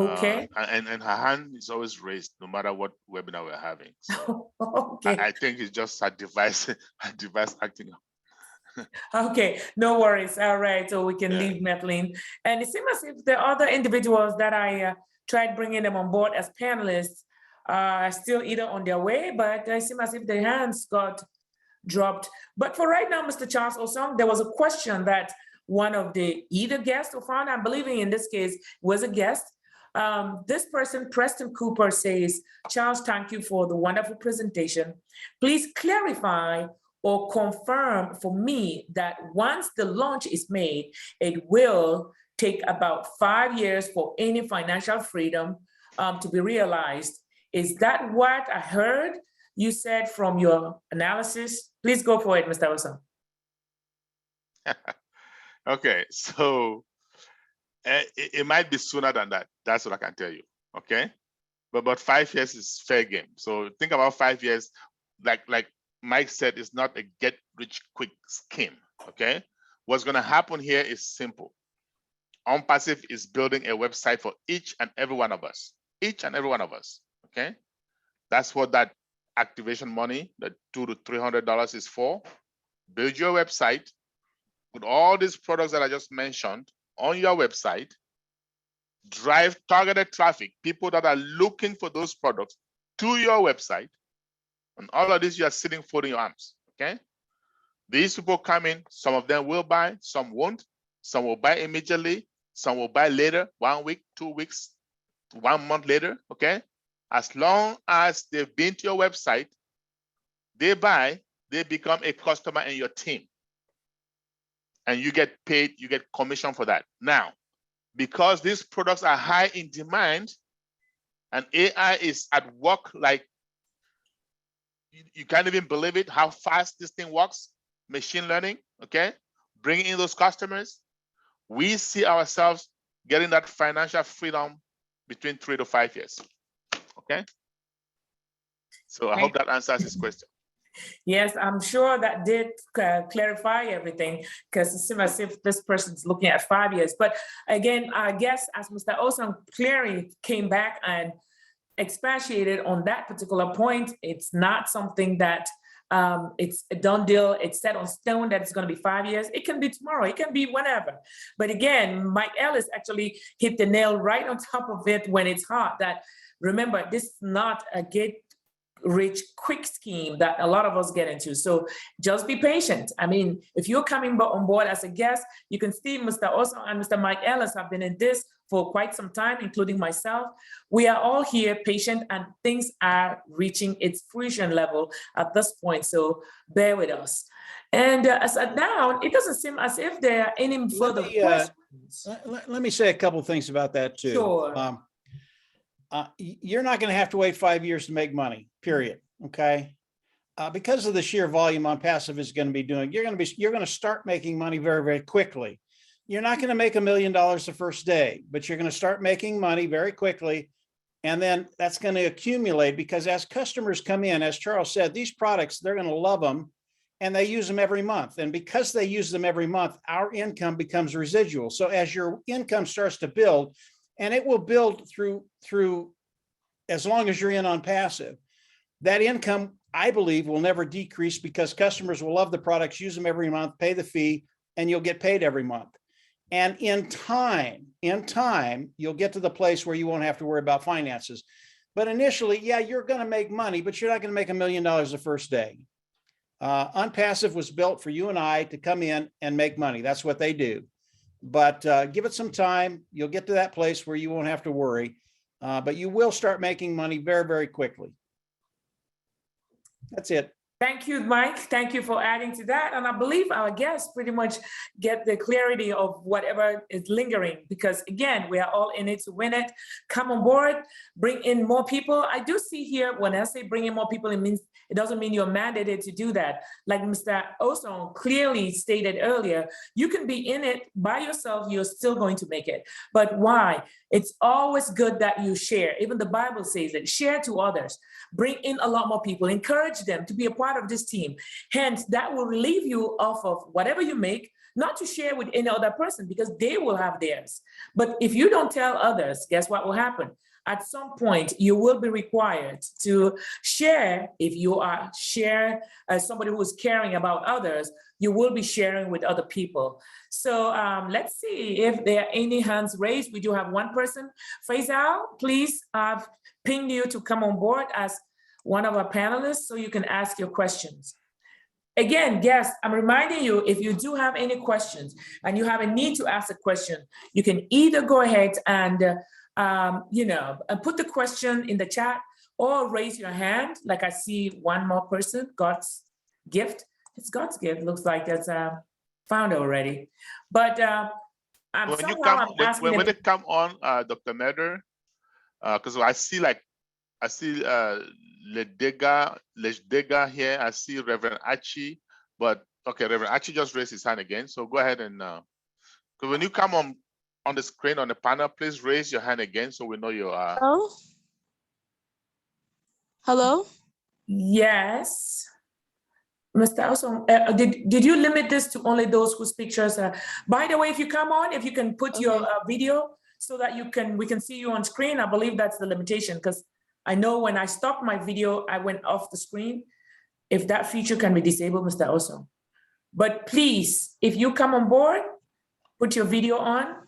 Okay. And her hand is always raised no matter what webinar we're having. So Okay. I think it's just her device acting up. Okay, no worries. All right, so we can leave Madeline. And it seems as if the other individuals that I tried bringing them on board as panelists are still either on their way, but it seems as if their hands got dropped. But for right now, Mr. Charles Osong, there was a question that one of the either guest or founder, I'm believing in this case, was a guest. This person, Preston Cooper, says, Charles, thank you for the wonderful presentation. Please clarify or confirm for me that once the launch is made, it will take about 5 years for any financial freedom to be realized. Is that what I heard you said from your analysis? Please go for it, Mr. Osong. Okay, so it might be sooner than that. That's what I can tell you. Okay, but 5 years is fair game. So think about 5 years. Like Mike said, it's not a get rich quick scheme. Okay, what's going to happen here is simple. OnPassive is building a website for each and every one of us. Each and every one of us. Okay, that's what that activation money, the $200 to $300 is for. Build your website with all these products that I just mentioned on your website, drive targeted traffic, people that are looking for those products to your website. And all of this, you are sitting folding your arms, okay? These people come in, some of them will buy, some won't. Some will buy immediately, some will buy later, 1 week, 2 weeks, 1 month later, okay? As long as they've been to your website, they buy, they become a customer in your team. And you get paid, you get commission for that. Now, because these products are high in demand and AI is at work, like you can't even believe it, how fast this thing works, machine learning, okay? Bringing in those customers, we see ourselves getting that financial freedom between 3 to 5 years, okay? So I hope that answers this question. Yes, I'm sure that did clarify everything, because it seems as if this person's looking at 5 years. But again, I guess as Mr. Osong clearly came back and expatiated on that particular point, it's not something that it's a done deal, it's set on stone that it's going to be 5 years. It can be tomorrow, it can be whenever. But again, Mike Ellis actually hit the nail right on top of it when it's hot, that remember, this is not a get-rich quick scheme that a lot of us get into. So just be patient. I mean, if you're coming on board as a guest, you can see Mr. Osong and Mr. Mike Ellis have been in this for quite some time, including myself. We are all here patient, and things are reaching its fruition level at this point. So bear with us. And as of now, it doesn't seem as if there are any further questions. Let me say a couple of things about that too. Sure. You're not going to have to wait 5 years to make money, period. Okay. Because of the sheer volume OnPassive is going to be doing, you're going to start making money very, very quickly. You're not going to make $1 million the first day, but you're going to start making money very quickly. And then that's going to accumulate, because as customers come in, as Charles said, these products, they're going to love them and they use them every month. And because they use them every month, our income becomes residual. So as your income starts to build, and it will build through as long as you're in OnPassive, that income, I believe, will never decrease, because customers will love the products, use them every month, pay the fee, and you'll get paid every month. And in time, you'll get to the place where you won't have to worry about finances. But initially, yeah, you're going to make money, but you're not going to make $1 million the first day. OnPassive was built for you and I to come in and make money. That's what they do. But give it some time. You'll get to that place where you won't have to worry. But you will start making money very, very quickly. That's it. Thank you, Mike. Thank you for adding to that. And I believe our guests pretty much get the clarity of whatever is lingering, because again, we are all in it to win it. Come on board, bring in more people. I do see here, when I say bring in more people, it doesn't mean you're mandated to do that. Like Mr. Oson clearly stated earlier, you can be in it by yourself, you're still going to make it. But why? It's always good that you share. Even the Bible says it, share to others. Bring in a lot more people, encourage them to be a part of this team. Hence, that will relieve you off of whatever you make, not to share with any other person because they will have theirs. But if you don't tell others, guess what will happen? At some point, you will be required to share. If you are as somebody who is caring about others, you will be sharing with other people. So let's see if there are any hands raised. We do have one person. Faisal, please ping you to come on board as one of our panelists so you can ask your questions. Again, guests, I'm reminding you, if you do have any questions and you have a need to ask a question, you can either go ahead and put the question in the chat or raise your hand. Like I see one more person, God's gift. It's God's gift. Looks like that's found already. But when they come on, Dr. Meder, because I see Ledega here. I see Reverend Achi, but okay, Reverend Achi just raised his hand again. So go ahead and because when you come on the screen on the panel, please raise your hand again so we know you are. Hello? Hello? Yes. Mr. Awesome, did you limit this to only those whose pictures are? By the way, if you come on, if you can put your video so that we can see you on screen, I believe that's the limitation, because I know when I stopped my video, I went off the screen. If that feature can be disabled, Mr. Awesome. But please, if you come on board, put your video on.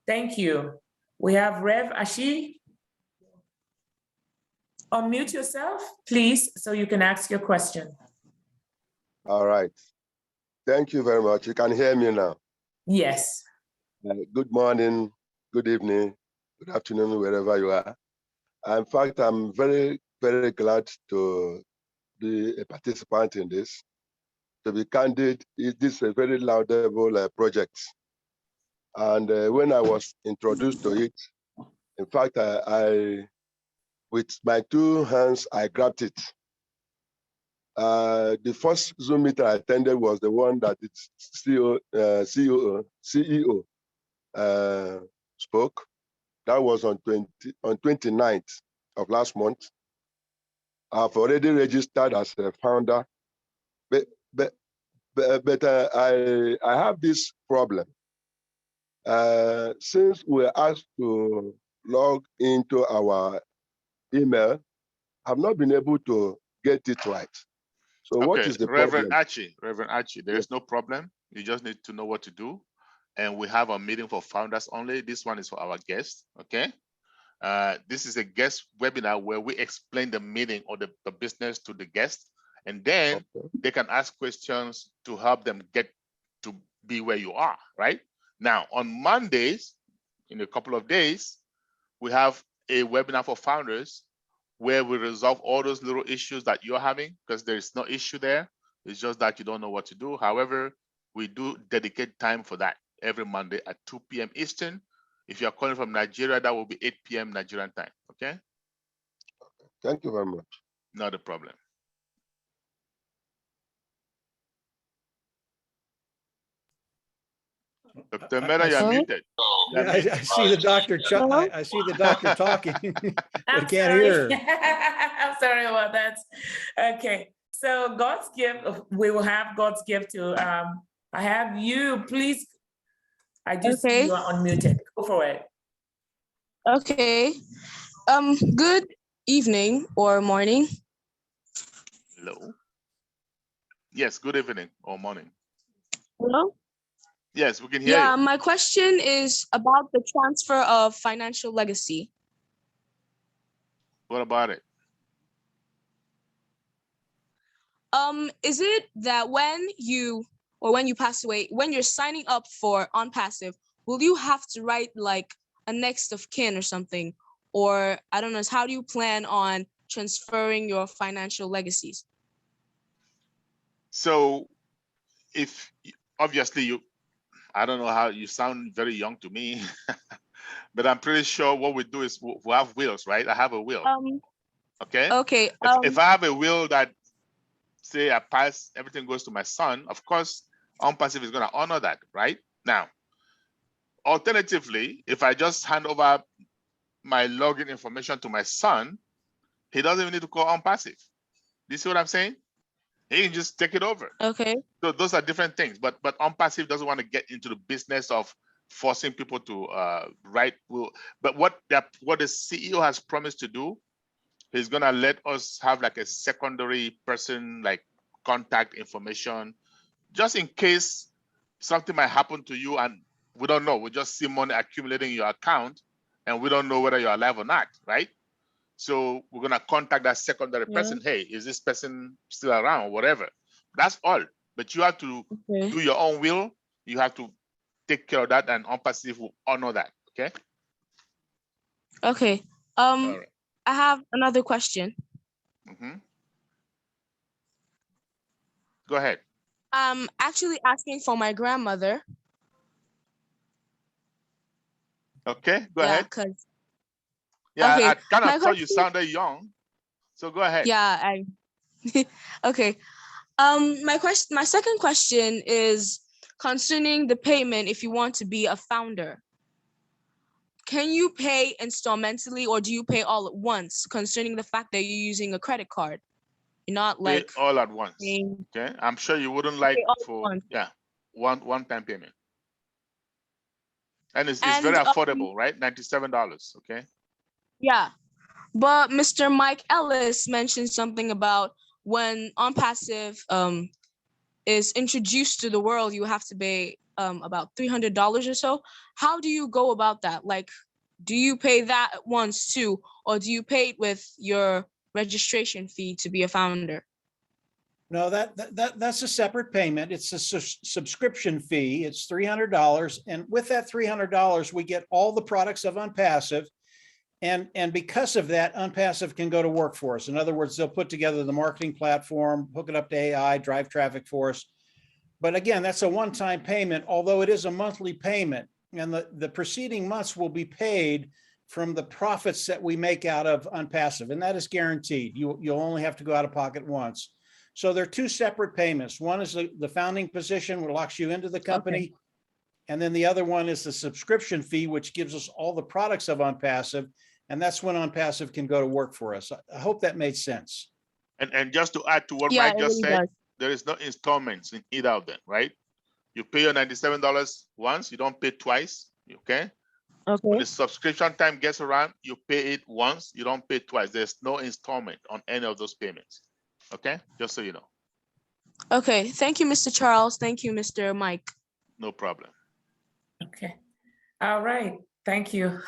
Thank you. We have Rev Ashi. Unmute yourself, please, so you can ask your question. All right. Thank you very much. You can hear me now. Yes. Good morning, good evening, good afternoon, wherever you are. In fact, I'm very, very glad to be a participant in this. To be candid, this is a very laudable project. And when I was introduced to it, in fact, with my two hands, I grabbed it. The first Zoom meeting I attended was the one that its CEO spoke. That was on 29th of last month. I've already registered as a founder, but I have this problem. Since we're asked to log into our email, I've not been able to get it right. So okay, what is the Reverend problem? Reverend Archie, there is no problem. You just need to know what to do. And we have a meeting for founders only. This one is for our guests, okay? This is a guest webinar where we explain the meeting or the business to the guests, and then they can ask questions to help them get to be where you are, right? Now, on Mondays, in a couple of days, we have a webinar for founders where we resolve all those little issues that you're having, because there is no issue there. It's just that you don't know what to do. However, we do dedicate time for that every Monday at 2 p.m. Eastern. If you're calling from Nigeria, that will be 8 p.m. Nigerian time, okay? Thank you very much. Not a problem. Dr. Meda, you're muted. Yeah, I see the doctor. I see the doctor talking, but I can't hear her. I'm sorry about that. Okay, so God's gift. We will have God's gift to. I have you. Please. I do see you are unmuted. Go for it. Okay. Good evening or morning. Hello. Yes. Good evening or morning. Hello. Yes, we can hear you. Yeah, my question is about the transfer of financial legacy. What about it? Is it that when you pass away, when you're signing up for OnPassive, will you have to write like a next of kin or something? Or I don't know, how do you plan on transferring your financial legacies? So if obviously I don't know how you sound very young to me, but I'm pretty sure what we do is we have wills, right? I have a will. Okay. Okay. If I have a will that say I pass, everything goes to my son, of course, OnPassive is going to honor that, right? Now, alternatively, if I just hand over my login information to my son, he doesn't even need to call OnPassive. Do you see what I'm saying? He can just take it over. Okay. So those are different things, but OnPassive doesn't want to get into the business of forcing people to write will. But what the CEO has promised to do, he's gonna let us have like a secondary person, like contact information, just in case something might happen to you and we don't know. We just see money accumulating in your account and we don't know whether you're alive or not, right? So we're gonna contact that secondary person. Hey, is this person still around or whatever? That's all. But you have to do your own will. You have to take care of that, and OnPassive will honor that. Okay. Okay. All right. I have another question. Go ahead. I'm actually asking for my grandmother. Okay, go ahead. Cause yeah, okay, I kind my of thought you question- sounded young. So go ahead. Yeah, okay. My second question is concerning the payment if you want to be a founder. Can you pay installmentally or do you pay all at once concerning the fact that you're using a credit card? You're not Pay like all at once. paying- Okay. I'm sure you wouldn't like all at for once. one-time payment. And it's very affordable, right? $97. Okay. Yeah. But Mr. Mike Ellis mentioned something about when OnPassive is introduced to the world, you have to pay about $300 or so. How do you go about that? Like, do you pay that at once too, or do you pay it with your registration fee to be a founder? No, that's a separate payment. It's a subscription fee. It's $300. And with that $300, we get all the products of OnPassive. And because of that, OnPassive can go to work for us. In other words, they'll put together the marketing platform, hook it up to AI, drive traffic for us. But again, that's a one-time payment, although it is a monthly payment. And the preceding months will be paid from the profits that we make out of OnPassive. And that is guaranteed. You'll only have to go out of pocket once. So there are two separate payments. One is the founding position, which locks you into the company. Okay. And then the other one is the subscription fee, which gives us all the products of OnPassive. And that's when OnPassive can go to work for us. I hope that made sense. And just to add to what Mike just said, there is no installments in either of them, right? You pay your $97 once, you don't pay twice, okay? Okay. When the subscription time gets around, you pay it once, you don't pay twice. There's no installment on any of those payments, okay? Just so you know. Okay, thank you, Mr. Charles. Thank you, Mr. Mike. No problem. Okay, all right, thank you.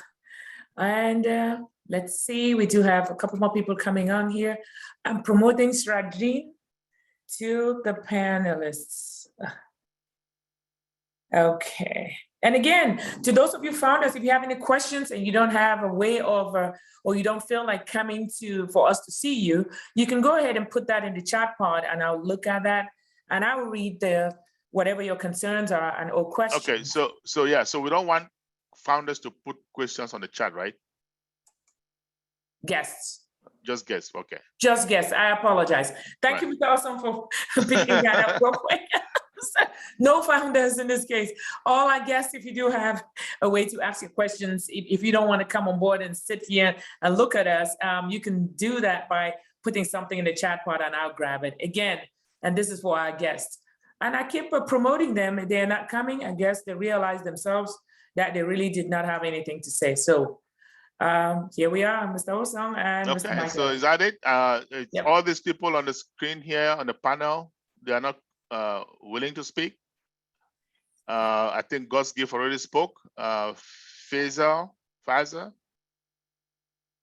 And let's see, we do have a couple more people coming on here. I'm promoting Sradreen to the panelists. Okay. And again, to those of you founders, if you have any questions and you don't have a way of, or you don't feel like coming for us to see you, you can go ahead and put that in the chat pod and I'll look at that and I will read whatever your concerns are and or questions. Okay, so we don't want founders to put questions on the chat, right? Guests. Just guests, okay. Just guests, I apologize. Thank you, Mr. Awesome, for picking that up real quick. No founders in this case. All our guests, if you do have a way to ask your questions, if you don't want to come on board and sit here and look at us, you can do that by putting something in the chat pod and I'll grab it. Again, and this is for our guests. And I keep promoting them. They're not coming. I guess they realize themselves that they really did not have anything to say. So here we are, Mr. Osong and okay, Mr. Michael. So is that it? Yep. All these people on the screen here on the panel, they are not willing to speak. I think God's gift already spoke. Faisal.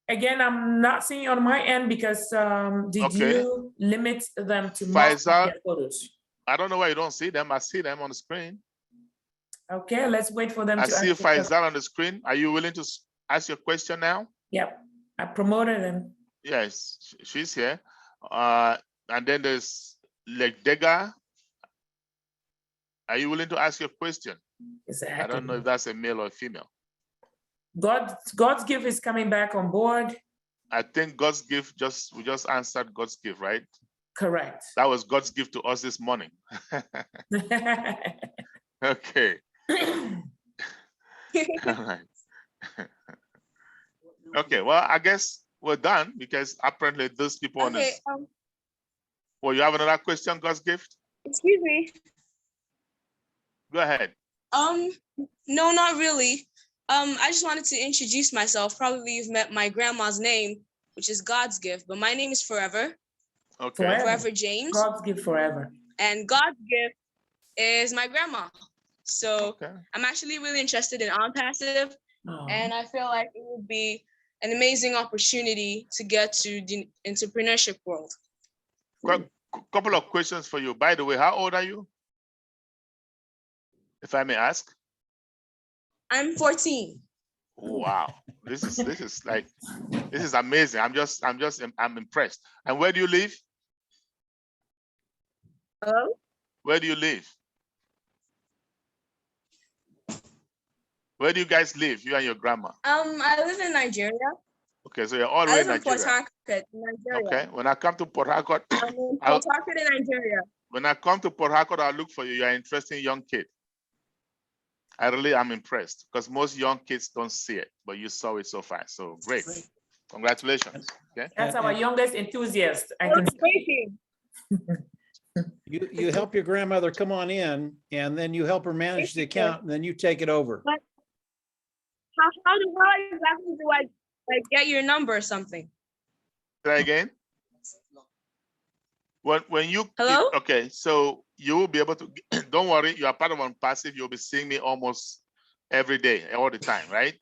Again, I'm not seeing on my end because did you limit them to multiple photos? I don't know why you don't see them. I see them on the screen. Okay, let's wait for them I to see Faisal on the screen. Are you willing to ask your question now? Yep, I promoted him. Yes, she's here. And then there's Legdega, are you willing to ask your question? Exactly. I don't know if that's a male or a female. God's gift is coming back on board. I think God's gift we just answered God's gift, right? Correct. That was God's gift to us this morning. Okay. All right. Okay, well, I guess we're done because apparently those people on this. Well, you have another question, God's gift? Excuse me. Go ahead. No, not really. I just wanted to introduce myself. Probably you've met my grandma's name, which is God's gift, but my name is Forever. Okay. Forever James. God's gift forever. And God's gift is my grandma. So Okay. I'm actually really interested in OnPassive, Oh. and I feel like it would be an amazing opportunity to get to the entrepreneurship world. Couple of questions for you. By the way, how old are you? If I may ask. I'm 14. Wow, this is amazing. I'm impressed. And where do you live? Hello? Where do you live? Where do you guys live? You and your grandma? I live in Nigeria. Okay, so you're all the I way in live in Port Nigeria. Harcourt, Nigeria. Okay, when I come to Port Harcourt, I'm in Port Harcourt in Nigeria. when I come to Port Harcourt, I'll look for you. You're an interesting young kid. I really am impressed because most young kids don't see it, but you saw it so far. So great. Congratulations. Okay. That's our youngest enthusiast. I Oh, can thank you. You help your grandmother come on in, and then you help her manage the account, and then you take it over. How exactly do I get your number or something? Try again. When you Hello? Okay, so you will be able to. Don't worry, you are part of OnPassive. You'll be seeing me almost every day, all the time, right?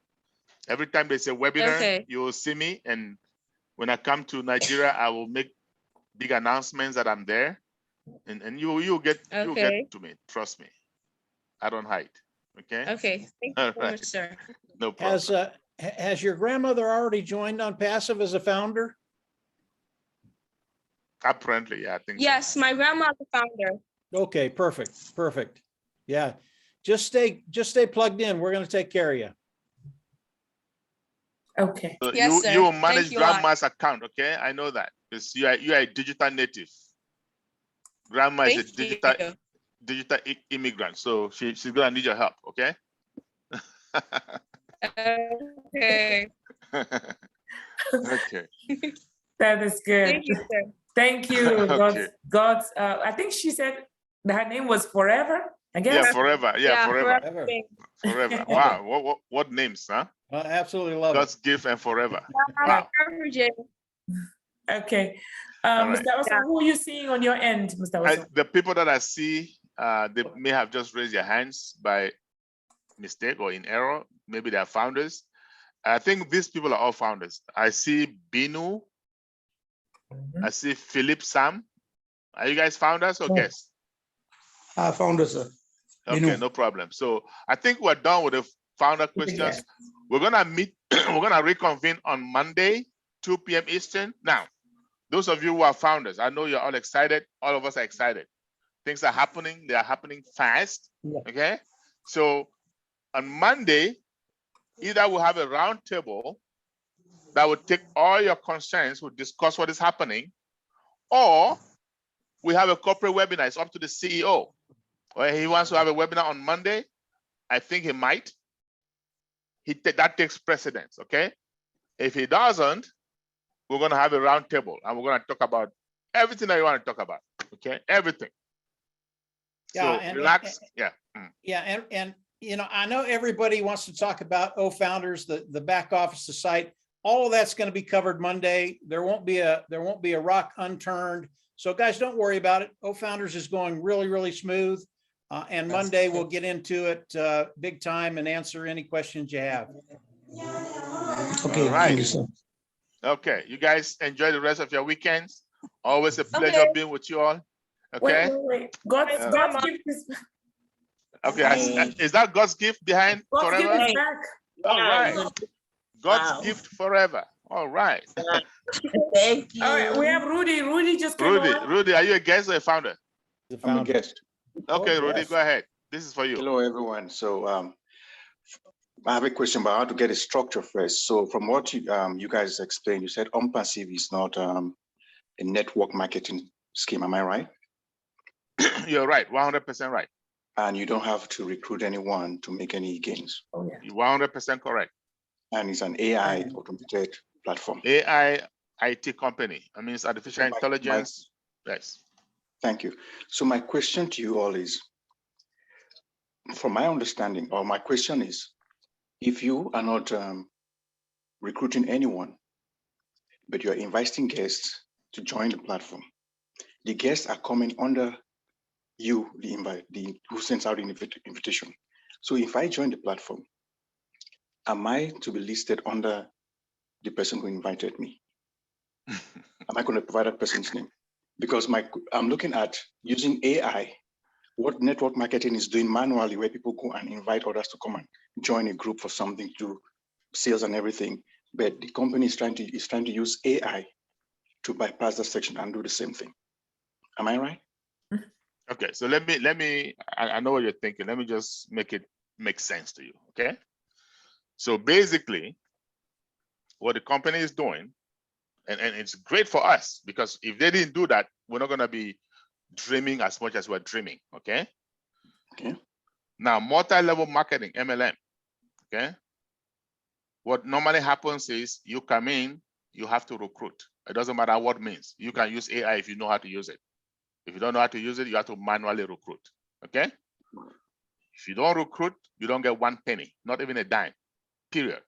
Every time there's a webinar, Okay. you will see me. And when I come to Nigeria, I will make big announcements that I'm there, and you'll get to me. Trust me, I don't hide. Okay. Okay. Thank you so much, sir. No problem. Has your grandmother already joined OnPassive as a founder? Apparently, yeah, I think. Yes, my grandma's the founder. Okay, perfect, perfect. Yeah, just stay plugged in. We're going to take care of you. Okay. So Yes, sir. you will manage Thank you a lot. grandma's account, okay? I know that because you are a digital native. Grandma is a digital immigrant, so she's gonna need your help, okay? Okay. Okay. That is good. Thank you, sir. Thank you. Okay. God's I think she said her name was Forever. I guess. Yeah, forever. Yeah, forever. Forever. Forever. Wow. What names, huh? Absolutely love God's gift and forever. I'm Wow. Forever James. Okay. All right. Mr. Wilson, who are you seeing on your end, Mr. Wilson? The people that I see, they may have just raised their hands by mistake or in error. Maybe they're founders. I think these people are all founders. I see Binu. I see Philip Sam. Are you guys founders or guests? Founders, sir. Okay, Binu. no problem. So I think we're done with the founder questions. We're gonna meet, we're gonna reconvene on Monday, 2 p.m. Eastern. Now, those of you who are founders, I know you're all excited. All of us are excited. Things are happening. They are happening fast. Yeah. Okay. So on Monday, either we'll have a round table that will take all your concerns, we'll discuss what is happening, or we have a corporate webinar. It's up to the CEO. Or he wants to have a webinar on Monday. I think he might. That takes precedence, okay? If he doesn't, we're going to have a round table and we're going to talk about everything that you want to talk about, okay? Everything. Yeah, So and relax. Yeah, and you know, I know everybody wants to talk about founders, the back office, the site. All of that's going to be covered Monday. There won't be a rock unturned. So guys, don't worry about it. founders is going really, really smooth. And Monday we'll get into it big time and answer any questions you have. Okay, All right. thank you, sir. Okay, you guys enjoy the rest of your weekends. Always a pleasure being with you all. Okay. Wait. God's gift is Okay, is that God's gift behind God's forever? gift is back. All right. God's gift forever. All right. Thank you. All right, we have Rudy. Rudy just came on. Rudy, are you a guest or a founder? The I'm a founder. guest. Okay, Oh, Rudy, yes. go ahead. This is for you. Hello, everyone. So I have a question about how to get a structure first. So from what you guys explained, you said OnPassive is not a network marketing scheme. Am I right? You're right, 100% right. And you don't have to recruit anyone to make any gains. Oh, yeah. You're 100% correct. And it's an AI automated platform. AI IT company. I mean, it's artificial So my- intelligence. Yes. Thank you. So my question to you all is, from my understanding, or my question is, if you are not recruiting anyone, but you're inviting guests to join the platform, the guests are coming under you, the invite, who sends out the invitation. So if I join the platform, am I to be listed under the person who invited me? Am I going to provide that person's name? Because I'm looking at using AI, what network marketing is doing manually, where people go and invite others to come and join a group for something, to sales and everything. But the company is trying to use AI to bypass that section and do the same thing. Am I right? Okay, so let me, I know what you're thinking. Let me just make it make sense to you, okay? So basically, what the company is doing, and it's great for us, because if they didn't do that, we're not gonna be dreaming as much as we're dreaming, okay? Okay. Now, multi-level marketing, MLM, okay? What normally happens is you come in, you have to recruit. It doesn't matter what means. You can use AI if you know how to use it. If you don't know how to use it, you have to manually recruit, okay? If you don't recruit, you don't get 1 penny, not even a dime, period.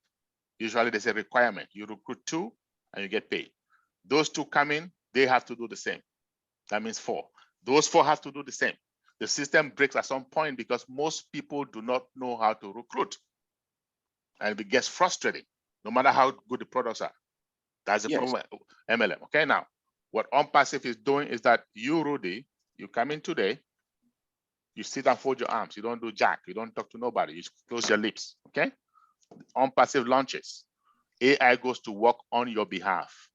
Usually there's a requirement. You recruit 2 and you get paid. Those 2 come in, they have to do the same. That means 4. Those 4 have to do the same. The system breaks at some point because most people do not know how to recruit. And it gets frustrating, no matter how good the products are. That's the problem with MLM. Okay, now, what OnPassive is doing is that you, Rudy, you come in today, you sit and fold your arms. You don't do jack. You don't talk to nobody. You close your lips, okay? OnPassive launches. AI goes to work on your behalf,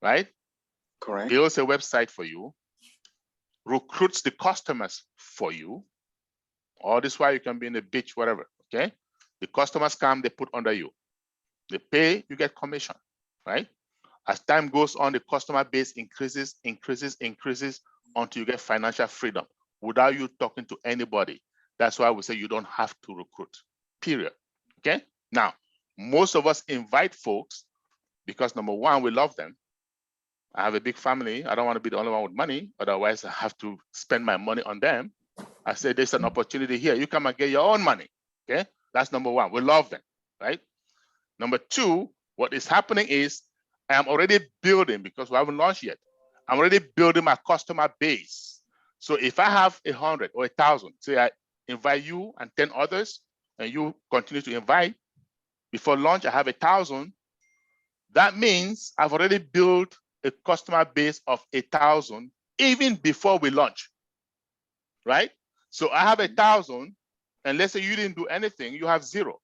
right? Correct. Builds a website for you, recruits the customers for you. All this while you can be in the beach, whatever, okay? The customers come, they put under you. They pay, you get commission, right? As time goes on, the customer base increases until you get financial freedom without you talking to anybody. That's why we say you don't have to recruit, period, okay? Now, most of us invite folks because number one, we love them. I have a big family. I don't want to be the only one with money. Otherwise, I have to spend my money on them. I say there's an opportunity here. You come and get your own money, okay? That's number one. We love them, right? Number 2, what is happening is I am already building, because we haven't launched yet. I'm already building my customer base. So if I have 100 or 1,000, say I invite you and 10 others, and you continue to invite, before launch, I have 1,000. That means I've already built a customer base of 1,000 even before we launch, right? So I have 1,000, and let's say you didn't do anything, you have 0.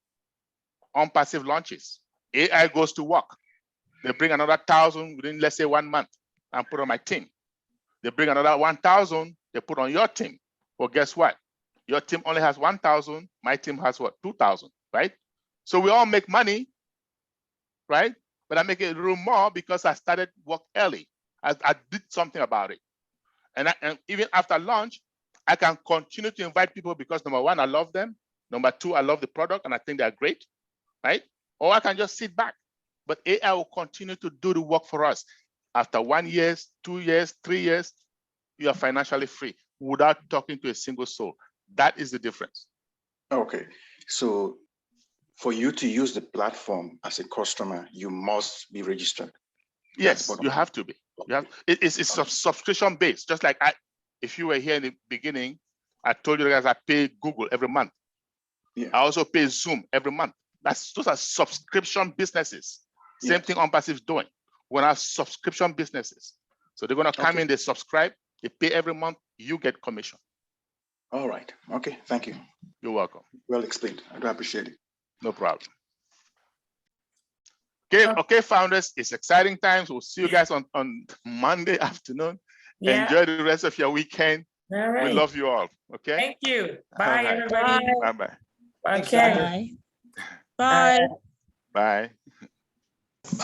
OnPassive launches. AI goes to work. They bring another 1,000 within, let's say, 1 month and put on my team. They bring another 1,000, they put on your team. Well, guess what? Your team only has 1,000. My team has what? 2,000, right? So we all make money, right? But I make it a little more because I started work early. I did something about it. And even after launch, I can continue to invite people because number 1, I love them. Number 2, I love the product and I think they're great, right? Or I can just sit back. But AI will continue to do the work for us. After 1 year, 2 years, 3 years, you are financially free without talking to a single soul. That is the difference. Okay. So for you to use the platform as a customer, you must be registered. Yes, you have to be. You have, it's subscription based. Just like if you were here in the beginning, I told you guys I pay Google every month. Yeah. I also pay Zoom every month. Those are subscription businesses. Same thing OnPassive is doing. We're gonna have subscription businesses. So they're gonna come in, they subscribe, they pay every month, you get commission. All right. Okay. Thank you. You're welcome. Well explained. I do appreciate it. No problem. Okay, founders, it's exciting times. We'll see you guys on Monday afternoon. Yeah. Enjoy the rest of your weekend. All right. We love you all. Okay. Thank you. All Bye, right. everybody. Bye-bye. Thanks, Okay. Doctor. Bye. Bye. Bye.